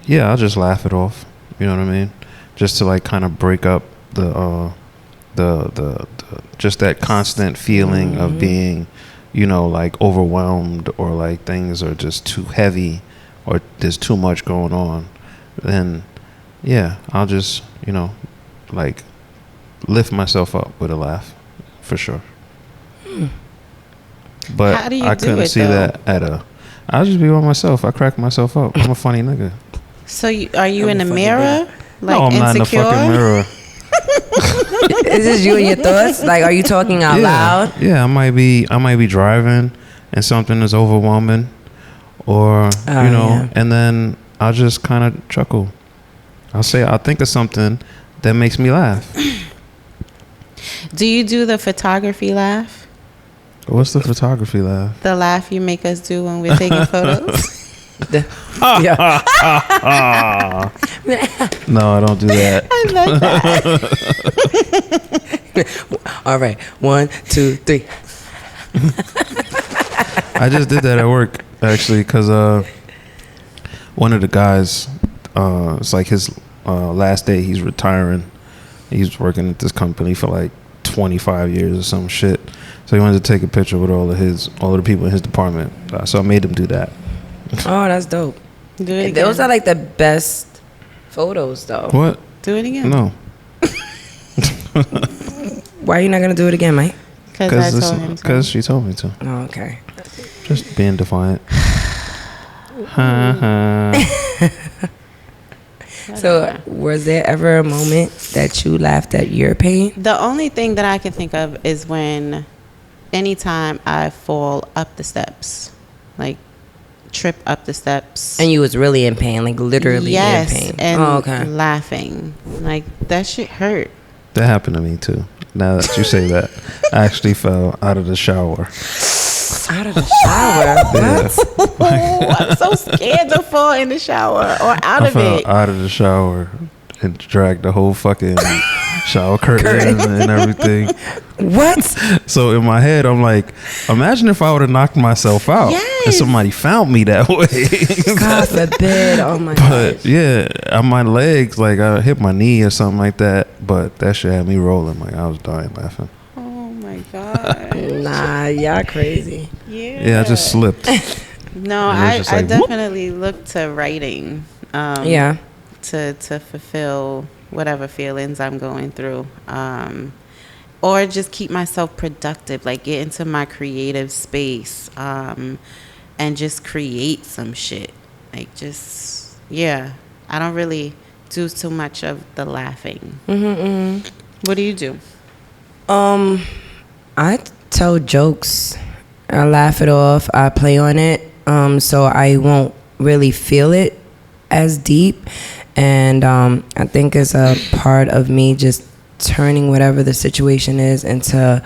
yeah, I'll just laugh it off. You know what I mean? Just to like kind of break up the just that constant feeling of being, like overwhelmed, or like things are just too heavy, or there's too much going on. Then, yeah, I'll just, like lift myself up with a laugh, for sure. But how do you I do couldn't it, see though? that I'll just be by myself. I crack myself up. I'm a funny nigga. So are you in the mirror? Like, no, I'm not in the fucking mirror. Is this you and your thoughts? Like, are you talking out loud? Yeah, I might be driving and something is overwhelming, or and then I'll just kind of chuckle. I'll think of something that makes me laugh. Do you do the photography laugh? What's the photography laugh? The laugh you make us do when we're taking photos? Yeah. No, I don't do that. I love that. All right, 1, 2, 3. I just did that at work, actually, because one of the guys, it's like his last day. He's retiring. He's working at this company for like 25 years or some shit. So he wanted to take a picture with all of the people in his department. So I made him do that. Oh, that's dope. Do it again. Those are like the best photos, though. What? Do it again. No. Why are you not gonna do it again, Mike? Because I told him to. Because she told me to. Oh, okay. Just being defiant. So, was there ever a moment that you laughed at your pain? The only thing that I can think of is when anytime I fall up the steps, like trip up the steps. And you was really in pain, like literally in pain. And laughing. Like, that shit hurt. That happened to me too. Now that you say that, I actually fell out of the shower. Out of the shower? What? Oh, I'm so scared to fall in the shower or out of I it. fell out of the shower and dragged the whole fucking shower curtain and everything. What? So in my head, I'm like, imagine if I would have knocked myself out and somebody found me that way. God forbid. Oh my God. But yeah, on my legs, like I hit my knee or something like that. But that shit had me rolling. Like I was dying laughing. Oh my God. Nah, y'all crazy. Yeah, I just slipped. No, I I definitely look to writing. To fulfill whatever feelings I'm going through. Or just keep myself productive, like get into my creative space, and just create some shit. Like I don't really do too much of the laughing. What do you do? I tell jokes. I laugh it off. I play on it, so I won't really feel it as deep. And I think it's a part of me just turning whatever the situation is into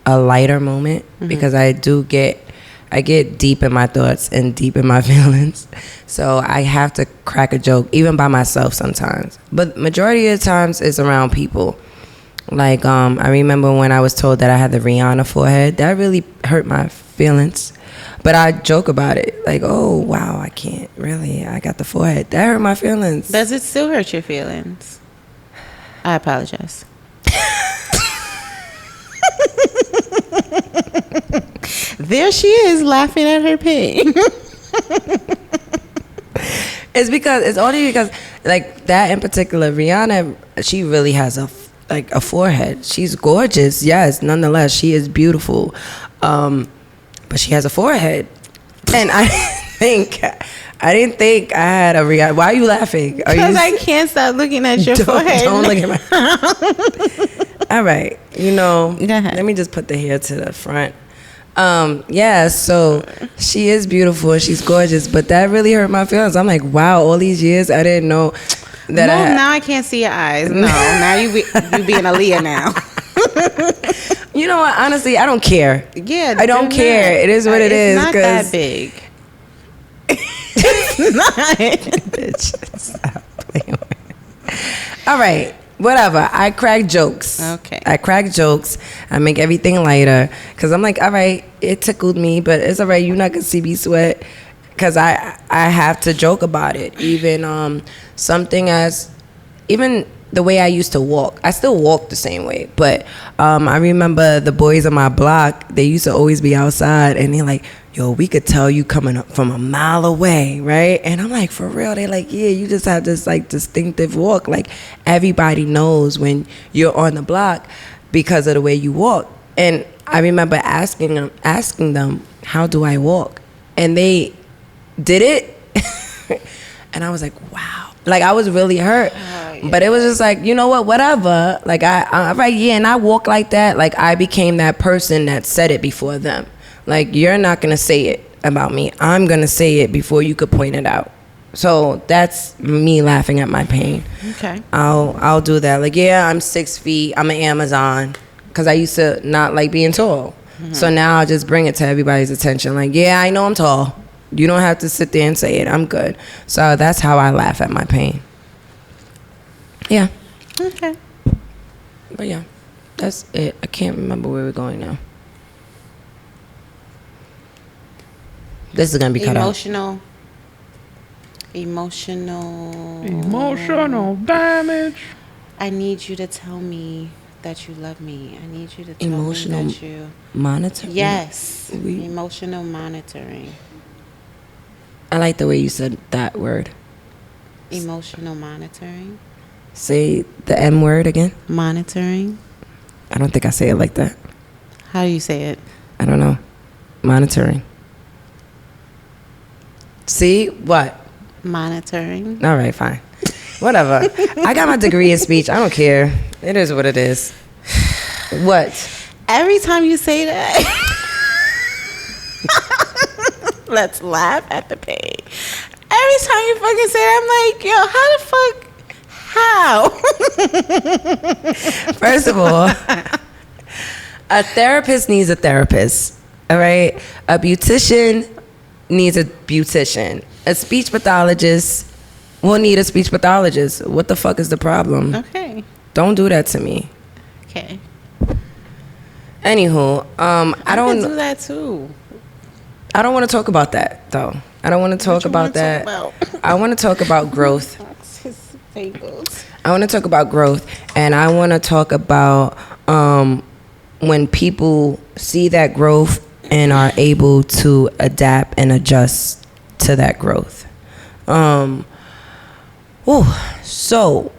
a lighter moment, because I get deep in my thoughts and deep in my feelings. So I have to crack a joke, even by myself sometimes. But majority of the times it's around people. Like, I remember when I was told that I had the Rihanna forehead. That really hurt my feelings. But I joke about it. Like, oh, wow, I can't really. I got the forehead. That hurt my feelings. Does it still hurt your feelings? I apologize. There she is laughing at her pain. It's only because like that in particular, Rihanna, she really has a forehead. She's gorgeous, yes. Nonetheless, she is beautiful, but she has a forehead, and I didn't think I had a Rihanna. Why are you laughing? Because I can't stop looking at your forehead. Don't look at my. All right, Go ahead. let me just put the hair to the front. Yeah, so she is beautiful and she's gorgeous, but that really hurt my feelings. I'm like, wow, all these years I didn't know that Now I can't see your eyes. No, now you being Aaliyah now. You know what? Honestly, I don't care. Yeah, I don't care. It is what it is. It's not that big. It's not. Bitch, stop playing with me. All right. Whatever. I crack jokes. Okay. I crack jokes. I make everything lighter. Because I'm like, all right, it tickled me, but it's all right. You're not going to see me sweat. Because I have to joke about it. Even something as... Even the way I used to walk. I still walk the same way. But I remember the boys on my block, they used to always be outside. And they're like, yo, we could tell you coming up from a mile away, right? And I'm like, for real? They're like, yeah, you just have this like distinctive walk. Like everybody knows when you're on the block because of the way you walk. And I remember asking them, how do I walk? And they did it. And I was like, wow. Like I was really hurt. Yeah. But it was just like, you know what, whatever. Like I'm like, yeah, and I walk like that. Like I became that person that said it before them. Like, you're not going to say it about me. I'm going to say it before you could point it out. So that's me laughing at my pain. Okay. I'll do that. Like, yeah, I'm 6 feet. I'm an Amazon. Because I used to not like being tall. Mm-hmm. So now I'll just bring it to everybody's attention. Like, yeah, I know I'm tall. You don't have to sit there and say it. I'm good. So that's how I laugh at my pain. Yeah. Okay. But yeah, that's it. I can't remember where we're going now. This is gonna be cut out. Emotional damage. I need you to tell me that you love me. I need you to tell me that you monitoring. Yes, emotional monitoring. I like the way you said that word. Emotional monitoring. Say the M word again. Monitoring. I don't think I say it like that. How do you say it? I don't know. Monitoring. See? What? Monitoring. All right, fine. Whatever. I got my degree in speech. I don't care. It is what it is. What? Every time you say that, let's laugh at the pain. Every time you fucking say that, I'm like, yo, how the fuck? How? First of all, a therapist needs a therapist. All right? A beautician needs a beautician. A speech pathologist will need a speech pathologist. What the fuck is the problem? Okay. Don't do that to me. Okay. Anywho, I don't do that too. I don't want to talk about that though. I don't want to talk about that. I want to talk about growth. I want to talk about growth, and I want to talk about when people see that growth and are able to adapt and adjust to that growth. So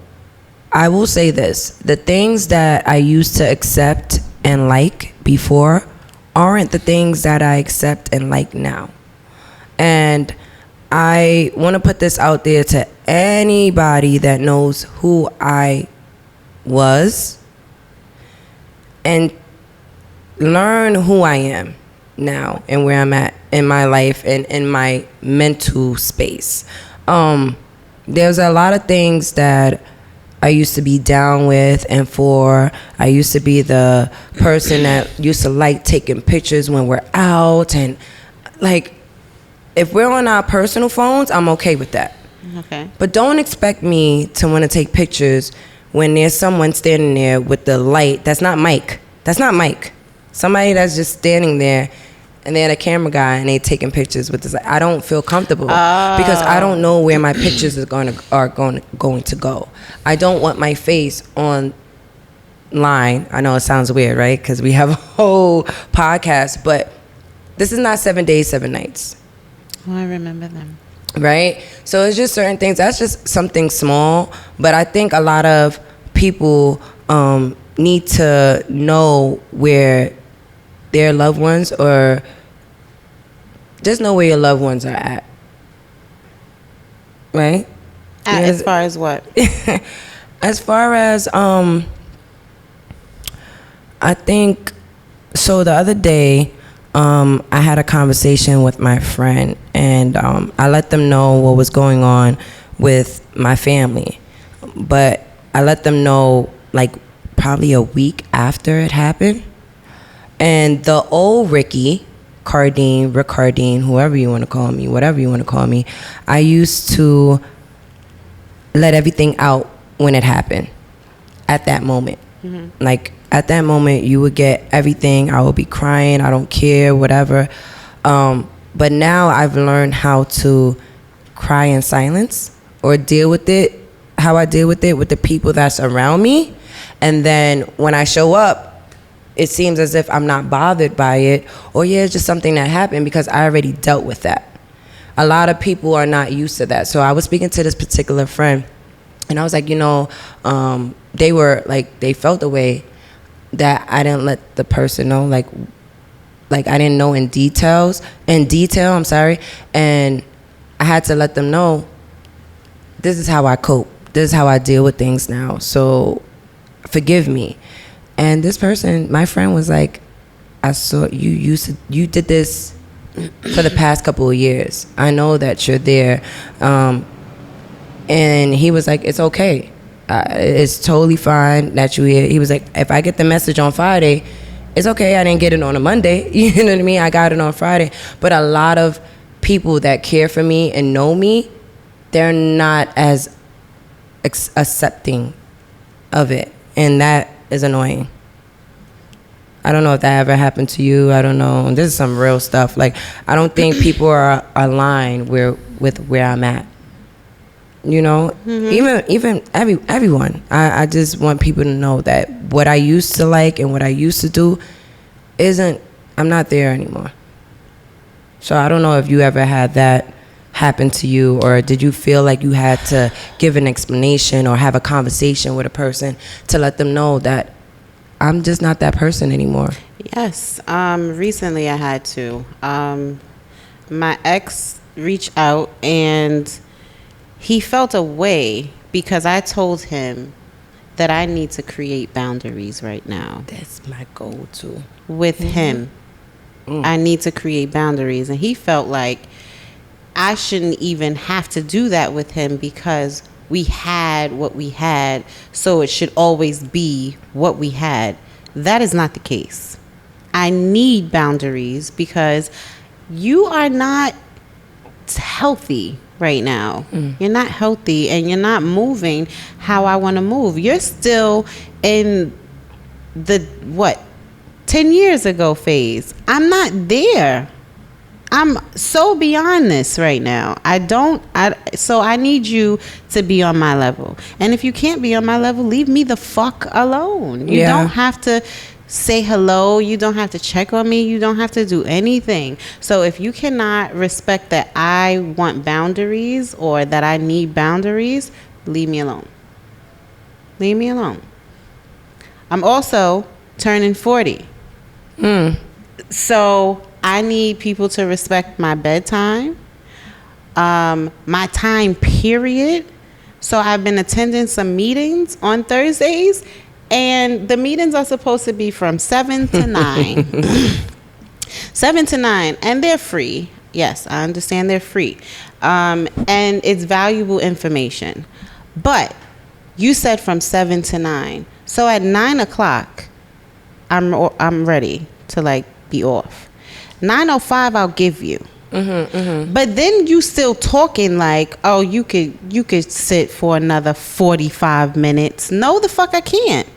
I will say this. The things that I used to accept and like before aren't the things that I accept and like now. And I want to put this out there to anybody that knows who I was and learn who I am now and where I'm at in my life and in my mental space. There's a lot of things that I used to be down with and for. I used to be the person that used to like taking pictures when we're out, and like if we're on our personal phones, I'm okay with that. Okay. But don't expect me to want to take pictures when there's someone standing there with the light. That's not Mike. That's not Mike. Somebody that's just standing there and they're the camera guy and they taking pictures with this. I don't feel comfortable because I don't know where my pictures are going to go. I don't want my face on line. I know it sounds weird, right? Because we have a whole podcast, but this is not 7 days, 7 nights. Oh, I remember them. Right? So it's just certain things. That's just something small. But I think a lot of people need to know where their loved ones, or just know where your loved ones are at. Right? As far as what? As far as, I think, so the other day, I had a conversation with my friend, and I let them know what was going on with my family. But I let them know, like, probably a week after it happened. And the old Ricky, Ricardine, whoever you want to call me, whatever you want to call me, I used to let everything out when it happened at that moment. Mm-hmm. Like, at that moment, you would get everything. I would be crying. I don't care, whatever. But now I've learned how to cry in silence, or deal with it, how I deal with it with the people that's around me. And then when I show up, it seems as if I'm not bothered by it, or it's just something that happened, because I already dealt with that. A lot of people are not used to that. So I was speaking to this particular friend, and I was like, they were like, they felt the way that I didn't let the person know, like I didn't know in detail, I'm sorry. And I had to let them know, this is how I cope. This is how I deal with things now. So forgive me. And this person, my friend, was like, I saw you did this for the past couple of years. I know that you're there. And he was like, it's okay. It's totally fine that you're here. He was like, if I get the message on Friday, it's okay. I didn't get it on a Monday. You know what I mean? I got it on Friday. But a lot of people that care for me and know me, they're not as accepting of it. And that is annoying. I don't know if that ever happened to you. I don't know. This is some real stuff. Like, I don't think people are aligned with where I'm at. Even everyone. I just want people to know that what I used to like and what I used to do I'm not there anymore. So I don't know if you ever had that happen to you, or did you feel like you had to give an explanation or have a conversation with a person to let them know that I'm just not that person anymore? Yes. Recently I had to. My ex reached out, and he felt a way because I told him that I need to create boundaries right now. That's my go-to. With him. I need to create boundaries. And he felt like I shouldn't even have to do that with him, because we had what we had, so it should always be what we had. That is not the case. I need boundaries because you are not healthy right now. You're not healthy, and you're not moving how I want to move. You're still in the 10 years ago phase. I'm not there. I'm so beyond this right now. So I need you to be on my level. And if you can't be on my level, leave me the fuck alone. You don't have to say hello. You don't have to check on me. You don't have to do anything. So if you cannot respect that I want boundaries, or that I need boundaries, leave me alone. Leave me alone. I'm also turning 40. So I need people to respect my bedtime, my time period. So I've been attending some meetings on Thursdays, and the meetings are supposed to be from 7 to 9. 7 to 9, and they're free. Yes, I understand they're free. And it's valuable information. But you said from 7 to 9. So at 9 o'clock, I'm ready to be off. 9:05 I'll give you. But then you still talking like, oh, you could sit for another 45 minutes. No, the fuck I can't.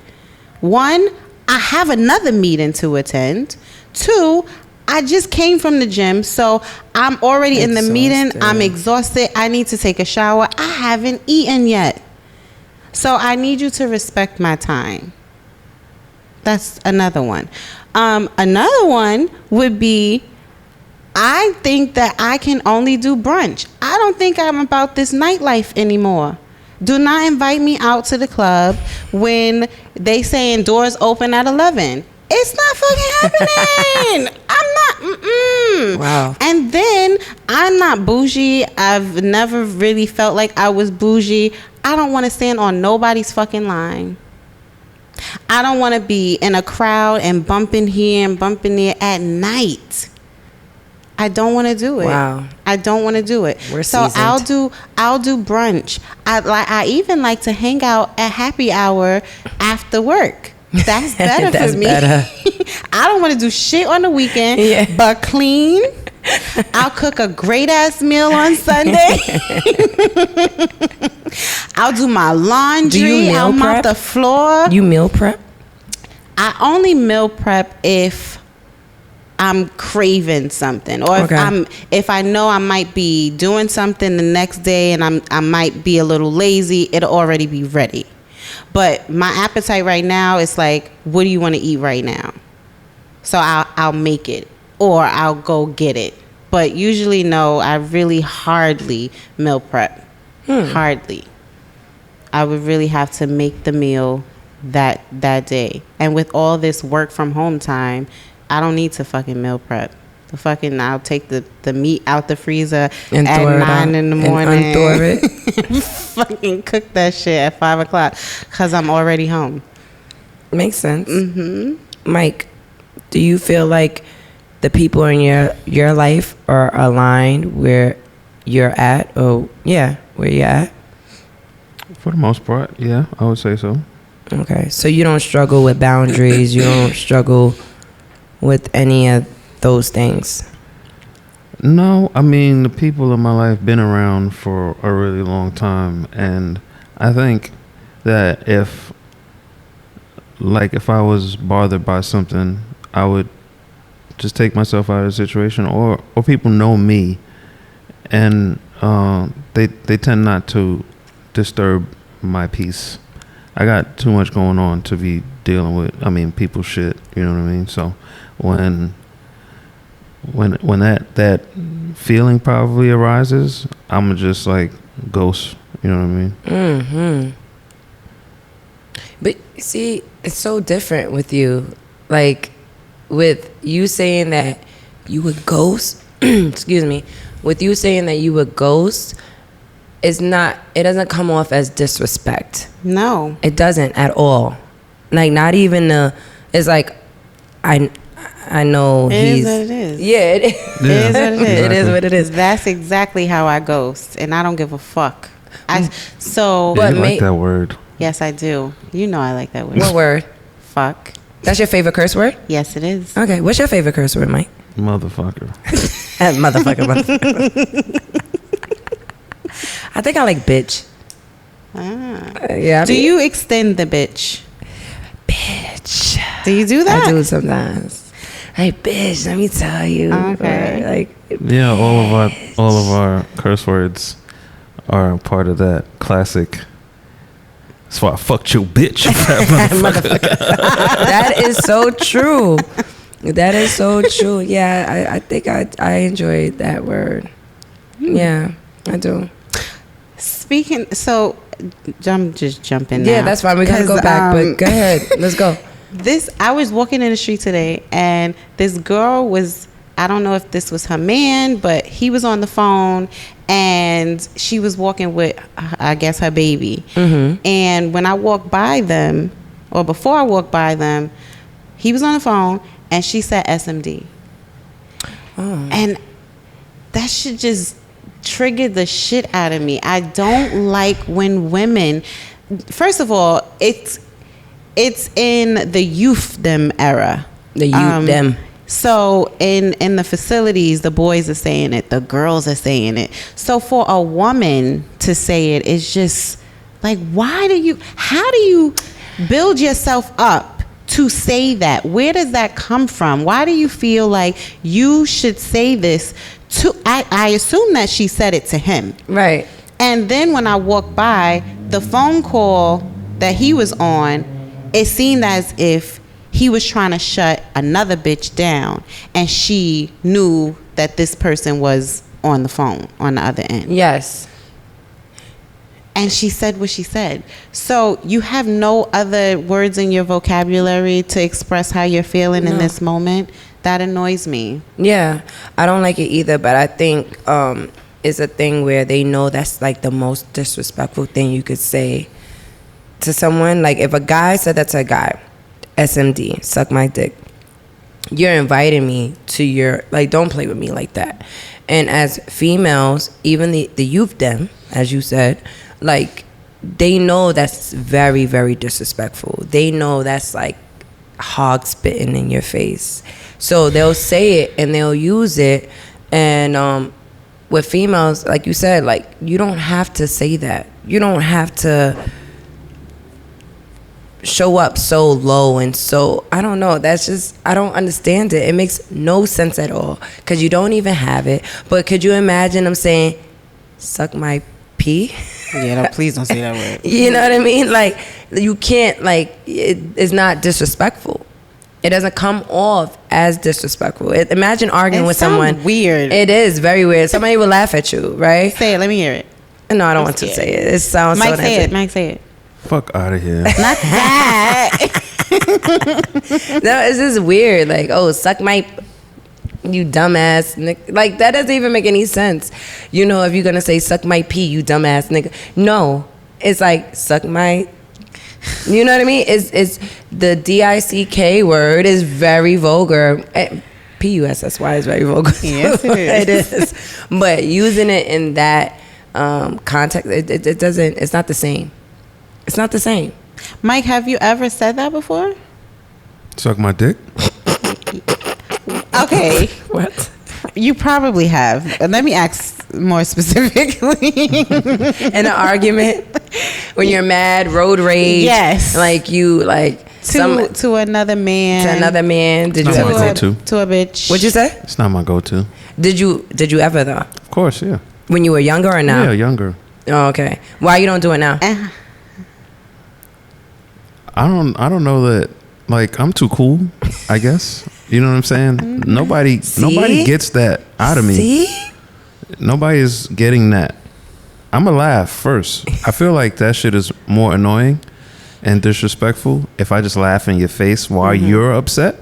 1, I have another meeting to attend. 2, I just came from the gym, so I'm already in the meeting. I'm exhausted. I need to take a shower. I haven't eaten yet. So I need you to respect my time. That's another one. Another one would be, I think that I can only do brunch. I don't think I'm about this nightlife anymore. Do not invite me out to the club when they saying doors open at 11. It's not fucking happening. I'm not. Wow. And then I'm not bougie. I've never really felt like I was bougie. I don't want to stand on nobody's fucking line. I don't want to be in a crowd and bumping here and bumping there at night. I don't want to do it. Wow. I don't want to do it. We're so seasoned. I'll do brunch. I even like to hang out at happy hour after work. That's better That's for me. better. I don't want to do shit on the weekend, but clean. I'll cook a great ass meal on Sunday. I'll do my laundry. Do you meal I'll mop prep? the floor. You meal prep? I only meal prep if I'm craving something, or if I know I might be doing something the next day and I might be a little lazy, it'll already be ready. But my appetite right now is like, what do you want to eat right now? So I'll make it, or I'll go get it. But usually, no, I really hardly meal prep. Hardly. I would really have to make the meal that day. And with all this work from home time, I don't need to fucking meal prep. I'll take the meat out the freezer And at throw it 9 out in the morning. And unthaw it. Fucking cook that shit at 5 o'clock because I'm already home. Makes sense. Mike, do you feel like the people in your life are aligned where you're at? Or where you're at? For the most part, yeah, I would say so. Okay, so you don't struggle with boundaries. You don't struggle with any of those things. No, I mean, the people in my life been around for a really long time, and I think that if I was bothered by something, I would just take myself out of the situation, or people know me, and they tend not to disturb my peace. I got too much going on to be dealing with, people shit, you know what I mean? So when that feeling probably arises, I'm just like ghost, you know what I mean? Mm-hmm. But see, it's so different with you. Like, with you saying that you would ghost, excuse me, with you saying that you would ghost, it doesn't come off as disrespect. No. It doesn't at all. Like, not even it's like, I know It is what it is. Yeah, it is. It is what it is. It is what it is. That's exactly how I ghost, and I don't give a fuck. Yeah, But you like that word. Yes, I do. You know I like that word. What word? Fuck. That's your favorite curse word? Yes, it is. Okay, what's your favorite curse word, Mike? Motherfucker. Motherfucker. I think I like bitch. Yeah. Do you extend the bitch? Bitch. Do you do that? I do sometimes. Hey, bitch, let me tell you. Okay. Or like, Yeah, all of our curse words are part of that classic. That's why I fucked your bitch. motherfucker. That is so true. That is so true. Yeah, I think I enjoy that word. Yeah, I do. I'm just jumping now. Yeah, that's fine. We're going to go back, but go ahead. Let's go. I was walking in the street today, and this girl was, I don't know if this was her man, but he was on the phone, and she was walking with, I guess, her baby. Mm-hmm. And when I walked by them, or before I walked by them, he was on the phone, and she said SMD. Oh. And that should just trigger the shit out of me. I don't like when women, first of all, it's in the youthdom era. The youthdom. So in the facilities, the boys are saying it, the girls are saying it. So for a woman to say it, it's just like, how do you build yourself up to say that? Where does that come from? Why do you feel like you should say this to, I assume that she said it to him. Right. And then when I walked by, the phone call that he was on, it seemed as if he was trying to shut another bitch down, and she knew that this person was on the phone on the other end. Yes. And she said what she said. So you have no other words in your vocabulary to express how you're feeling in this moment? That annoys me. Yeah, I don't like it either, but I think it's a thing where they know that's like the most disrespectful thing you could say to someone. Like if a guy said that to a guy, SMD, suck my dick, you're inviting me to your, like, don't play with me like that. And as females, even the youth them, as you said, like, they know that's very, very disrespectful. They know that's like hog spitting in your face. So they'll say it and they'll use it. And with females, like you said, like, you don't have to say that. You don't have to show up so low and so, I don't know, that's just, I don't understand it. It makes no sense at all because you don't even have it. But could you imagine them saying, suck my pee? Yeah, no, please don't say that word. You know what I mean? Like, you can't, like, it's not disrespectful. It doesn't come off as disrespectful. Imagine arguing with someone. Weird. It is very weird. Somebody will laugh at you, right? Say it. Let me hear it. No, I don't want to say it. It sounds Mike, so say nasty. it. Mike, say it. Fuck out of here. Not that. No, it's just weird. Like, oh, suck my, you dumbass nigga. Like, that doesn't even make any sense. You know, if you're gonna say suck my pee, you dumbass nigga. No, it's like suck my. You know what I mean? It's the DICK word is very vulgar. PUSSY is very vulgar. Yes, it is. It is. But using it in that context, it doesn't. It's not the same. It's not the same. Mike, have you ever said that before? Suck my dick? Okay. What? You probably have. Let me ask more specifically. In an argument, when you're mad, road rage. Yes. Like you, like to another man. To another man. Did It's you not ever? my go-to. To a bitch. What'd you say? It's not my go-to. Did you ever though? Of course, yeah. When you were younger or now? Yeah, younger. Oh, okay. Why you don't do it now? I don't know that. Like, I'm too cool, I guess. You know what I'm saying? Nobody gets that out of me. See? Nobody's getting that. I'ma laugh first. I feel like that shit is more annoying and disrespectful if I just laugh in your face while you're upset.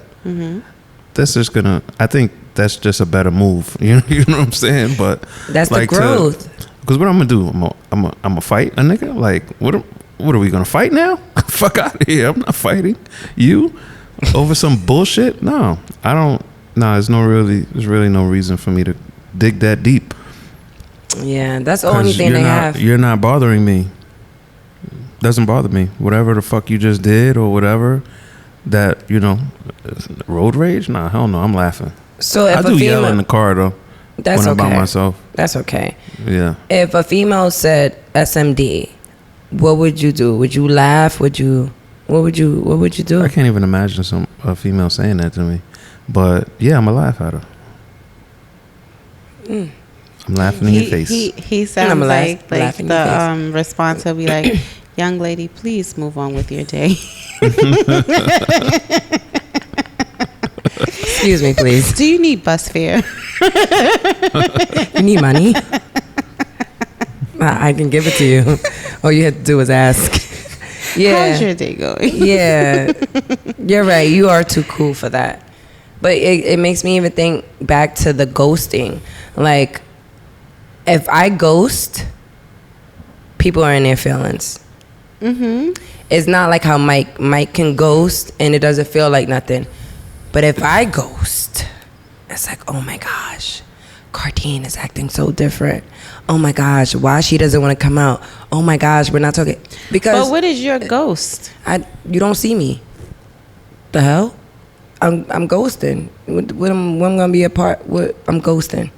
That's just gonna. I think that's just a better move. You know what I'm saying? But That's like the growth. Because what I'm gonna do? I'm gonna fight a nigga. Like what are we gonna fight now? Fuck out of here! I'm not fighting you over some bullshit. No, I don't. No, there's really no reason for me to dig that deep. Yeah, that's the only thing they have. You're not bothering me. Doesn't bother me. Whatever the fuck you just did or whatever, that, road rage? Nah, hell no, I'm laughing. So if I do yell in the car though. That's when I'm okay. by myself. That's okay. Yeah. If a female said SMD, what would you do? Would you laugh? What would you do? I can't even imagine a female saying that to me. But yeah, I'm gonna laugh at her. I'm laughing in your face. He sounds like the response will be like, young lady, please move on with your day. Excuse me, please. Do you need bus fare? You need money? I can give it to you. All you have to do is ask. Yeah. How's your day going? Yeah. You're right. You are too cool for that. But it makes me even think back to the ghosting. Like, if I ghost, people are in their feelings. It's not like how Mike can ghost and it doesn't feel like nothing. But if I ghost, it's like, oh my gosh, Cardine is acting so different. Oh my gosh, why she doesn't want to come out? Oh my gosh, we're not talking. Because but what is your ghost? You don't see me. The hell? I'm ghosting. When I'm gonna be apart, I'm ghosting.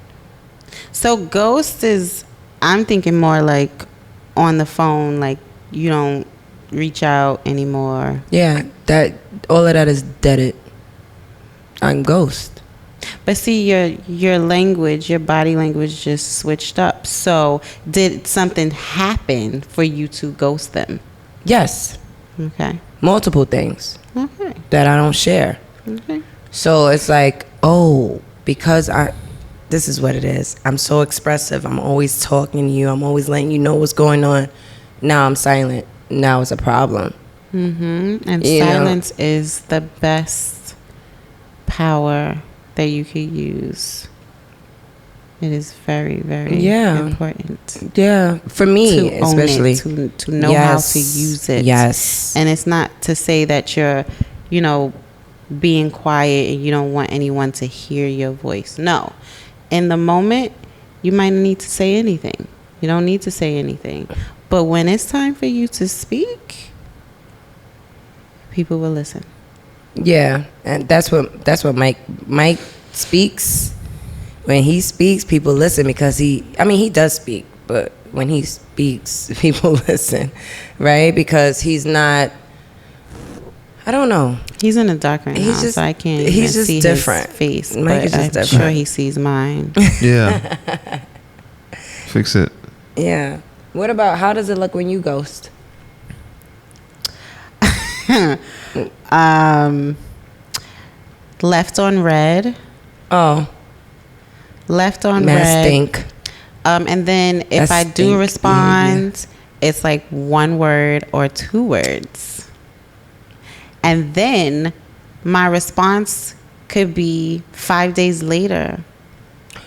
So ghost is, I'm thinking more like on the phone, like you don't reach out anymore. Yeah, that all of that is deaded. I'm ghost. But see, your language, your body language just switched up. So did something happen for you to ghost them? Yes. Okay. Multiple things. that I don't share. So it's like, oh, because this is what it is. I'm so expressive. I'm always talking to you. I'm always letting you know what's going on. Now I'm silent. Now it's a problem. And silence is the best power that you could use. It is very, very important. Yeah, for me, to especially own it, to know how to use it. Yes, and it's not to say that you're, being quiet and you don't want anyone to hear your voice. No, in the moment, you might need to say anything. You don't need to say anything, but when it's time for you to speak, people will listen. Yeah, and that's what Mike speaks. When he speaks, people listen because he does speak, but when he speaks, people listen, right? Because he's not, I don't know. He's in the dark right now, so I can't even see different. his face, Mike is but just I'm different. sure he sees mine. Yeah. Fix it. Yeah. What about, how does it look when you ghost? Left on red. Oh. Left on Mass red. stink. And then if I do respond, it's like one word or two words. And then my response could be 5 days later.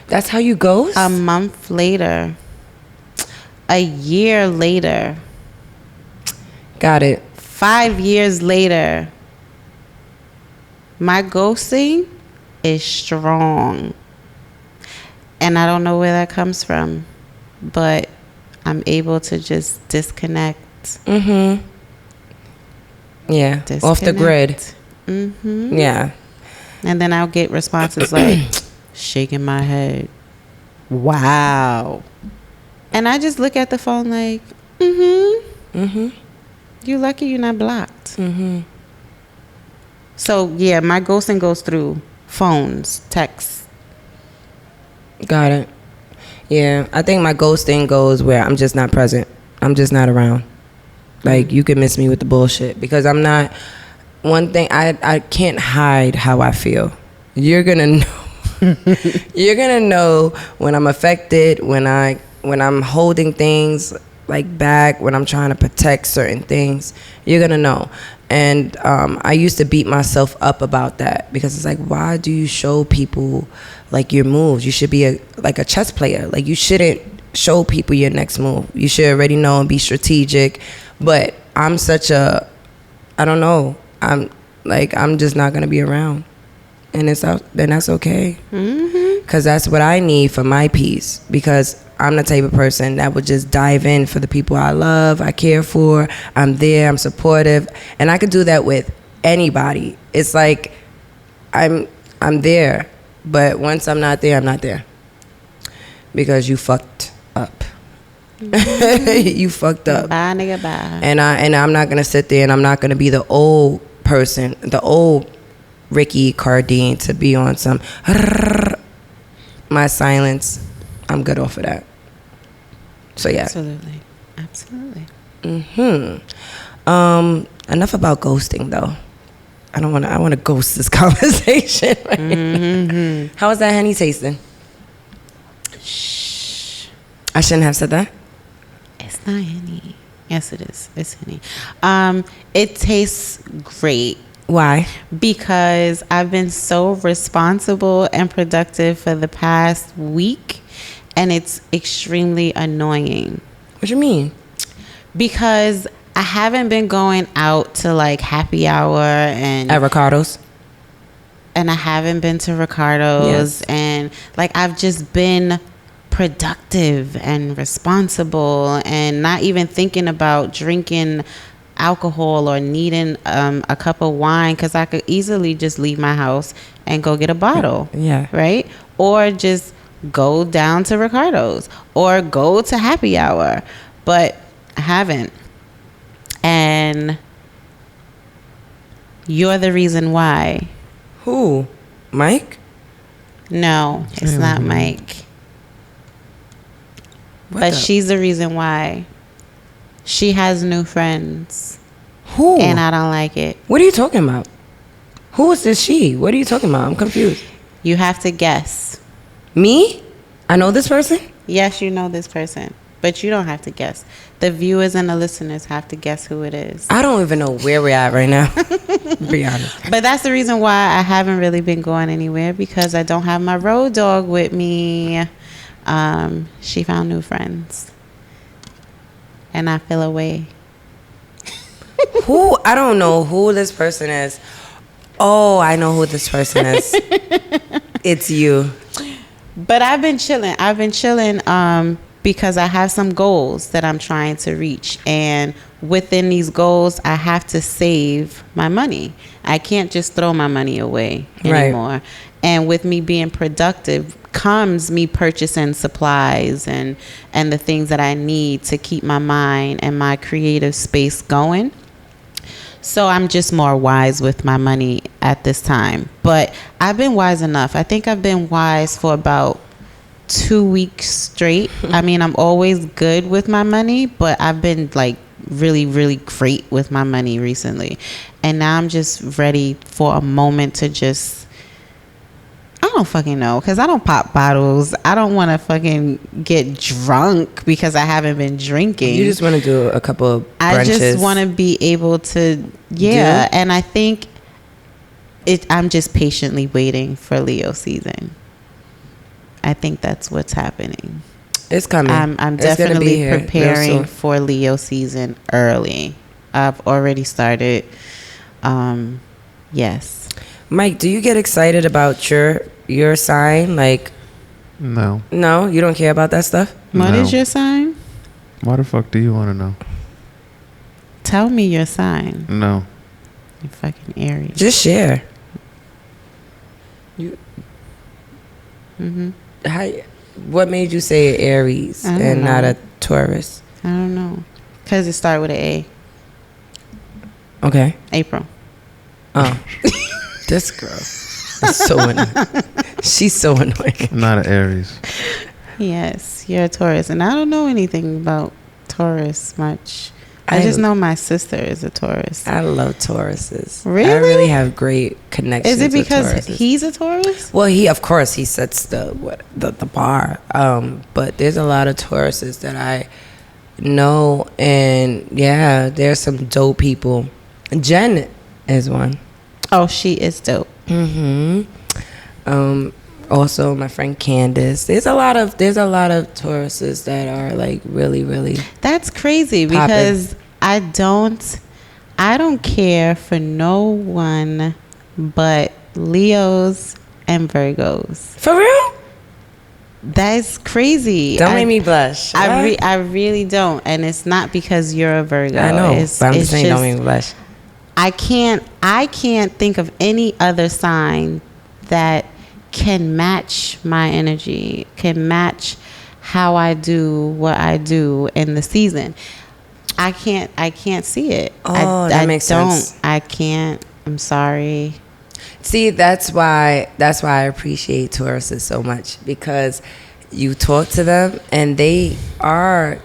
That's how you ghost? A month later. A year later. Got it. 5 years later. My ghosting is strong. And I don't know where that comes from, but I'm able to just disconnect. Mm-hmm. Yeah. Disconnect. Off the grid. Mm-hmm. Yeah. And then I'll get responses like, shaking my head. Wow. And I just look at the phone like, you lucky you're not blocked. So, yeah, my ghosting goes through phones, texts. Got it. Yeah, I think my ghosting goes where I'm just not present. I'm just not around. Like, you can miss me with the bullshit because I'm not. One thing, I can't hide how I feel. You're gonna know. You're gonna know when I'm affected, when I'm holding things like back, when I'm trying to protect certain things. You're gonna know. And I used to beat myself up about that because it's like, why do you show people like your moves? You should be like a chess player. Like, you shouldn't show people your next move. You should already know and be strategic. But I'm such a, I don't know. I'm just not gonna be around, and then that's okay. Because that's what I need for my peace. Because I'm the type of person that would just dive in for the people I love, I care for. I'm there, I'm supportive. And I could do that with anybody. It's like I'm there. But once I'm not there, I'm not there. Because you fucked up. You fucked up. Bye, nigga, bye. And I'm not going to sit there and I'm not going to be the old person, the old Ricky Cardine to be on some my silence. I'm good off of that. So yeah. Absolutely. Enough about ghosting though. I want to ghost this conversation. How is that honey tasting? Shh. I shouldn't have said that. It's not honey. Yes, it is. It's honey. It tastes great. Why? Because I've been so responsible and productive for the past week, and it's extremely annoying. What you mean? Because I haven't been going out to like happy hour and At Ricardo's. And I haven't been to Ricardo's. Yes. And like I've just been productive and responsible and not even thinking about drinking alcohol or needing a cup of wine, because I could easily just leave my house and go get a bottle. Yeah. Right? Or just go down to Ricardo's or go to happy hour. But I haven't. And you're the reason why. Who? Mike? No, it's not Mike. But she's the reason why. She has new friends. Who? And I don't like it. What are you talking about? Who is this she? What are you talking about? I'm confused. You have to guess. Me? I know this person? Yes, you know this person, but you don't have to guess. The viewers and the listeners have to guess who it is. I don't even know where we're at right now. Be honest. But that's the reason why I haven't really been going anywhere, because I don't have my road dog with me. She found new friends. And I feel away. Who? I don't know who this person is. Oh, I know who this person is. It's you. But I've been chilling. Because I have some goals that I'm trying to reach. And within these goals, I have to save my money. I can't just throw my money away anymore. Right. And with me being productive comes me purchasing supplies and the things that I need to keep my mind and my creative space going. So I'm just more wise with my money at this time. But I've been wise enough. I think I've been wise for about 2 weeks straight. I mean, I'm always good with my money, but I've been like really, really great with my money recently. And now I'm just ready for a moment to just, I don't fucking know, because I don't pop bottles. I don't want to fucking get drunk because I haven't been drinking. You just want to do a couple of brunches. I just want to be able to, yeah. And I think I'm just patiently waiting for Leo season. I think that's what's happening. It's coming. I'm definitely preparing for Leo season early. I've already started. Yes. Mike, do you get excited about your sign? Like, no, you don't care about that stuff. What is your sign? Why the fuck do you want to know? Tell me your sign. No. You fucking Aries. Just share. What made you say Aries and not a Taurus? I don't know. Because it started with an A. Okay. April. Oh. This girl is so annoying. She's so annoying. Not an Aries. Yes, you're a Taurus. And I don't know anything about Taurus much. I just know my sister is a Taurus. I love Tauruses. Really? I really have great connections. Is it because with he's a Taurus? Well, he sets the bar. But there's a lot of Tauruses that I know, and yeah, there's some dope people. Jen is one. Oh, she is dope. Also my friend Candace. There's a lot of Tauruses that are like really, really. That's crazy because I don't care for no one but Leos and Virgos. For real? That's crazy. Don't make me blush. I really don't, and it's not because you're a Virgo. I know, but I'm just saying, don't make me blush. I can't think of any other sign that can match my energy, can match how I do what I do in the season. I can't see it. Oh, that makes sense. I can't. I'm sorry. See, that's why I appreciate Tauruses so much, because you talk to them and they are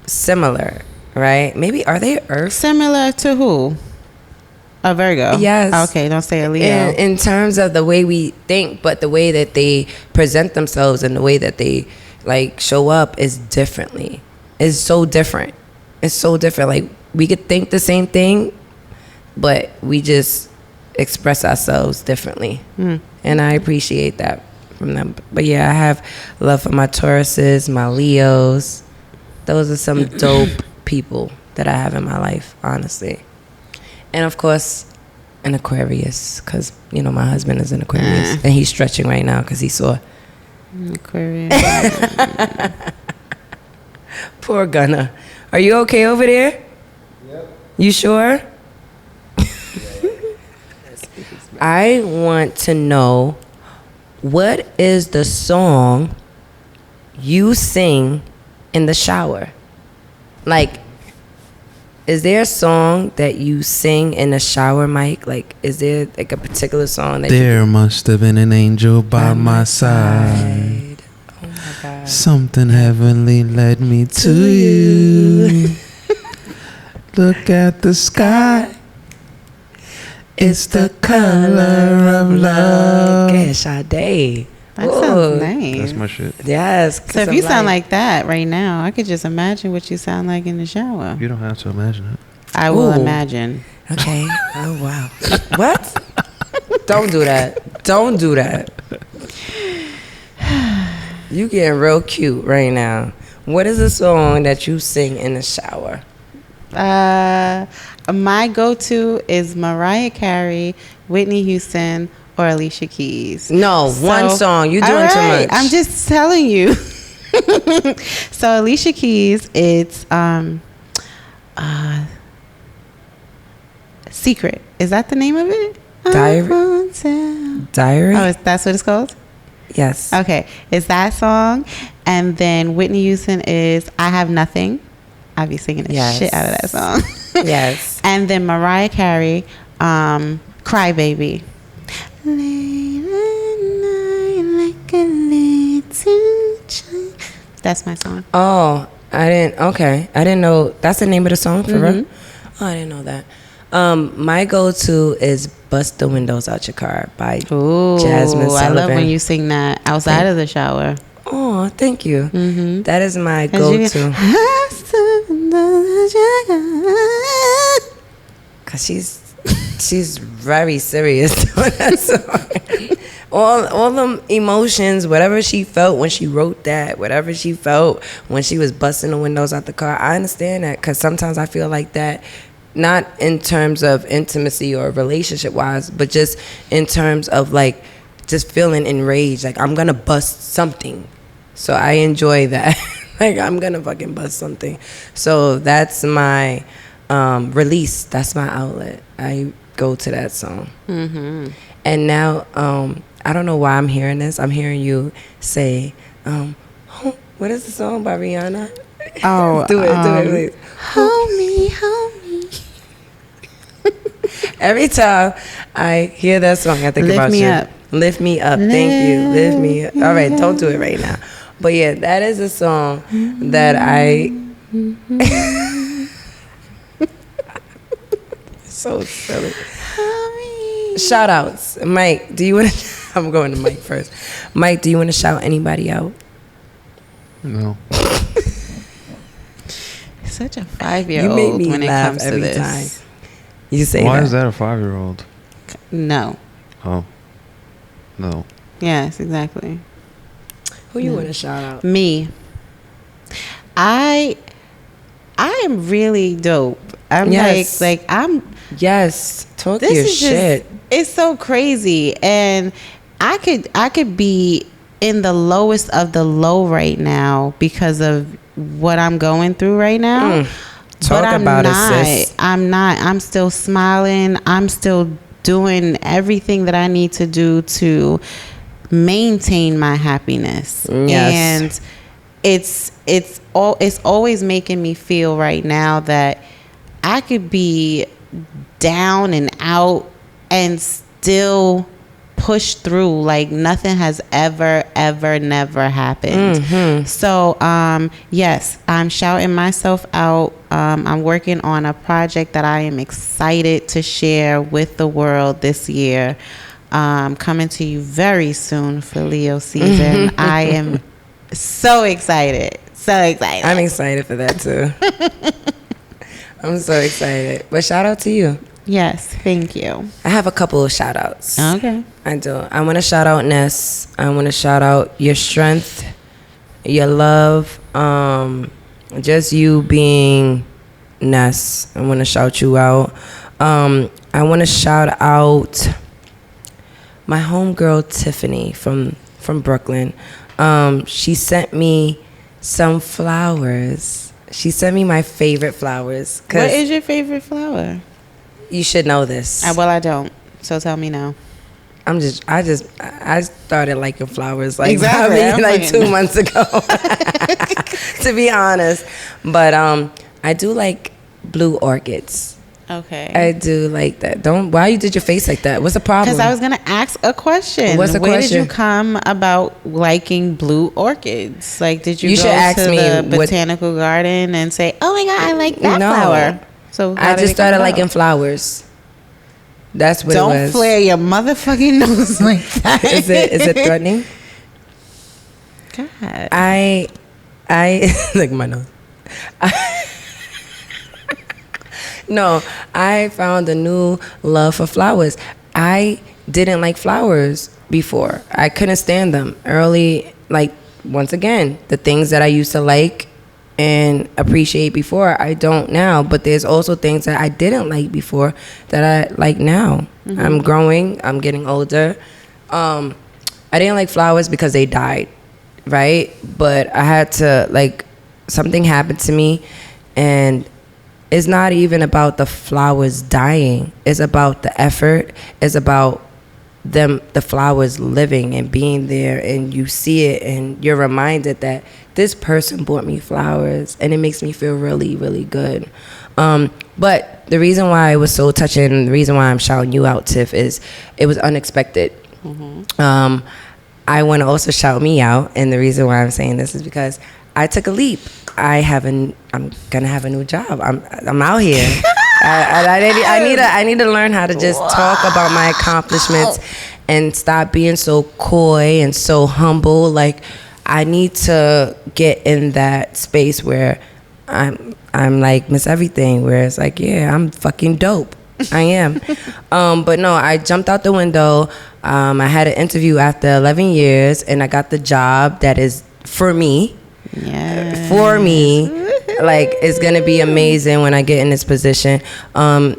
similar, right? Maybe are they Earth? Similar to who? A Virgo? Yes. Okay, don't say a Leo. In terms of the way we think, but the way that they present themselves and the way that they like show up is differently. It's so different. It's so different. Like, we could think the same thing, but we just express ourselves differently. And I appreciate that from them. But yeah, I have love for my Tauruses, my Leos. Those are some dope people that I have in my life, honestly. And of course, an Aquarius, because, you know, my husband is an Aquarius. And he's stretching right now because he saw. Aquarius. Poor Gunna. Are you okay over there? Yep. You sure? I want to know, what is the song you sing in the shower? Like, is there a song that you sing in the shower, Mike? Like, is there like a particular song that there must have been an angel by my side. Oh my God. Something heavenly led me to you. Look at the sky. It's the color of love. Yeah, Sade. That sounds nice. That's my shit. Yes. So if you sound like that right now, I could just imagine what you sound like in the shower. You don't have to imagine it. I will imagine. Okay. Oh, wow. What? Don't do that. Don't do that. You getting real cute right now. What is a song that you sing in the shower? My go-to is Mariah Carey, Whitney Houston, or Alicia Keys. No, one song. You're doing too much. I'm just telling you. So Alicia Keys, it's Secret. Is that the name of it? Diary? Oh, that's what it's called? Yes. Okay. It's that song. And then Whitney Houston is I Have Nothing. I'll be singing the shit out of that song. Yes. And then Mariah Carey, Cry Baby. That's my song. Oh, I didn't know. That's the name of the song for real? Oh, I didn't know that. My go-to is Bust the Windows Out Your Car by Jasmine Sullivan. I love when you sing that outside of the shower. Oh, thank you. Mm-hmm. That is my go-to. Because she's very serious on that song. All them emotions, whatever she felt when she wrote that, whatever she felt when she was busting the windows out the car, I understand that, because sometimes I feel like that, not in terms of intimacy or relationship wise, but just in terms of like just feeling enraged, like I'm gonna bust something. So I enjoy that. Like I'm gonna fucking bust something. So that's my release. That's my outlet. I go to that song. And now I don't know why I'm hearing this. I'm hearing you say, what is the song by Rihanna? Oh, do it, please. Hold me, hold me. Every time I hear that song, I think Lift about me you. up. Lift me up. Thank you. Lift me up. All right, don't do it right now. But yeah, that is a song that I. So silly. Shout outs. Mike, do you want to? I'm going to Mike first. Mike, do you want to shout anybody out? No. Such a 5-year-old when it comes to this. Time you say Why that. is that a 5-year-old? No. Oh. No. Yes, exactly. Who you want to shout out? Me. I am really dope. I'm Yes. like I'm. Yes, talk This your is shit. just. It's so crazy, and I could be in the lowest of the low right now because of what I'm going through right now. Talk but about it, sis. I'm not. I'm still smiling. I'm still doing everything that I need to do to maintain my happiness. Yes. And it's always making me feel right now that I could be down and out and still push through like nothing has ever never happened. So yes, I'm shouting myself out. I'm working on a project that I am excited to share with the world this year, coming to you very soon for Leo season. I am so excited. I'm excited for that too. I'm so excited. But shout out to you. Yes, thank you. I have a couple of shout outs. Okay. I do. I want to shout out Ness. I want to shout out your strength, your love, just you being Ness. I want to shout you out. I want to shout out my homegirl Tiffany from Brooklyn. She sent me some flowers. She sent me my favorite flowers. What is your favorite flower? You should know this. Well, I don't. So tell me now. I started liking flowers like Exactly. probably like 2 months ago, to be honest. But I do like blue orchids. Okay. I do like that. Why you did your face like that? What's the problem? Because I was going to ask a question. What's the Where question? did you come about liking blue orchids? Like, did you You go should ask to me the what- botanical garden and say, oh my God, I like that No. flower? So how I did just it come started about? liking flowers. That's what Don't it was. flare your motherfucking nose like that. Is it threatening? God. I look at my nose. No, I found a new love for flowers. I didn't like flowers before. I couldn't stand them. Early, like, once again, the things that I used to like and appreciate before, I don't now. But there's also things that I didn't like before that I like now. I'm growing. I'm getting older. I didn't like flowers because they died, right? But I had to, like, something happened to me, and it's not even about the flowers dying. It's about the effort. It's about the flowers living and being there, and you see it and you're reminded that this person bought me flowers, and it makes me feel really, really good. But the reason why it was so touching, and the reason why I'm shouting you out, Tiff, is it was unexpected. I want to also shout me out, and the reason why I'm saying this is because I took a leap. I'm gonna have a new job. I'm out here. I need to learn how to just talk about my accomplishments and stop being so coy and so humble. Like, I need to get in that space where I'm like Miss Everything, where it's like, yeah, I'm fucking dope. I am. But no, I jumped out the window. I had an interview after 11 years, and I got the job that is for me. Yeah. For me, like, it's gonna be amazing when I get in this position. And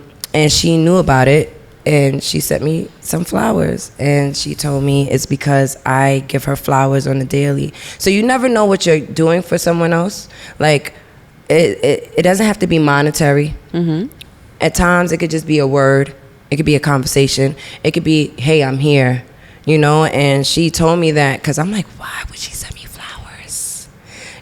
she knew about it, and she sent me some flowers, and she told me it's because I give her flowers on the daily. So you never know what you're doing for someone else. Like, it doesn't have to be monetary. At times it could just be a word. It could be a conversation. It could be, hey, I'm here, you know. And she told me that because I'm like, why would she send me flowers,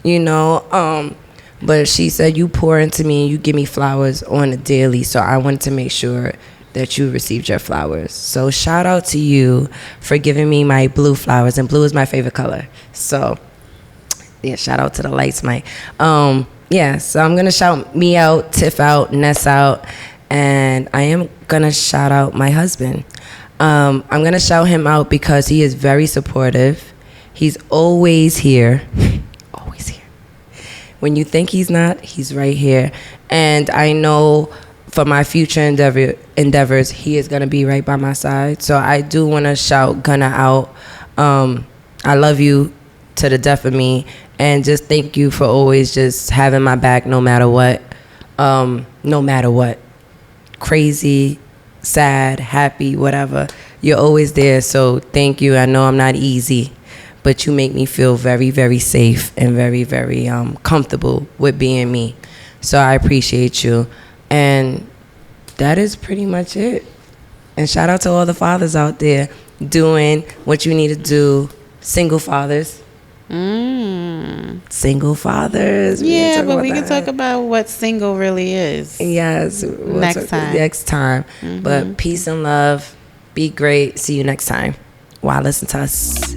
you know? But she said, you pour into me and you give me flowers on a daily, so I wanted to make sure that you received your flowers. So shout out to you for giving me my blue flowers, and blue is my favorite color. So yeah, shout out to the lights, Mike. Yeah, so I'm gonna shout me out, Tiff out, Ness out, and I am gonna shout out my husband. I'm gonna shout him out because he is very supportive. He's always here. Always here. When you think he's not, he's right here. And I know for my future endeavors, he is gonna be right by my side. So I do wanna shout Gunna out. I love you to the death of me, and just thank you for always just having my back no matter what. No matter what. Crazy, sad, happy, whatever. You're always there, so thank you. I know I'm not easy, but you make me feel very, very safe and very, very comfortable with being me. So I appreciate you. And that is pretty much it. And shout out to all the fathers out there doing what you need to do. Single fathers. Single fathers. Yeah, but we can talk about what single really is. Yes. Next time. But peace and love. Be great. See you next time. Wow, listen to us.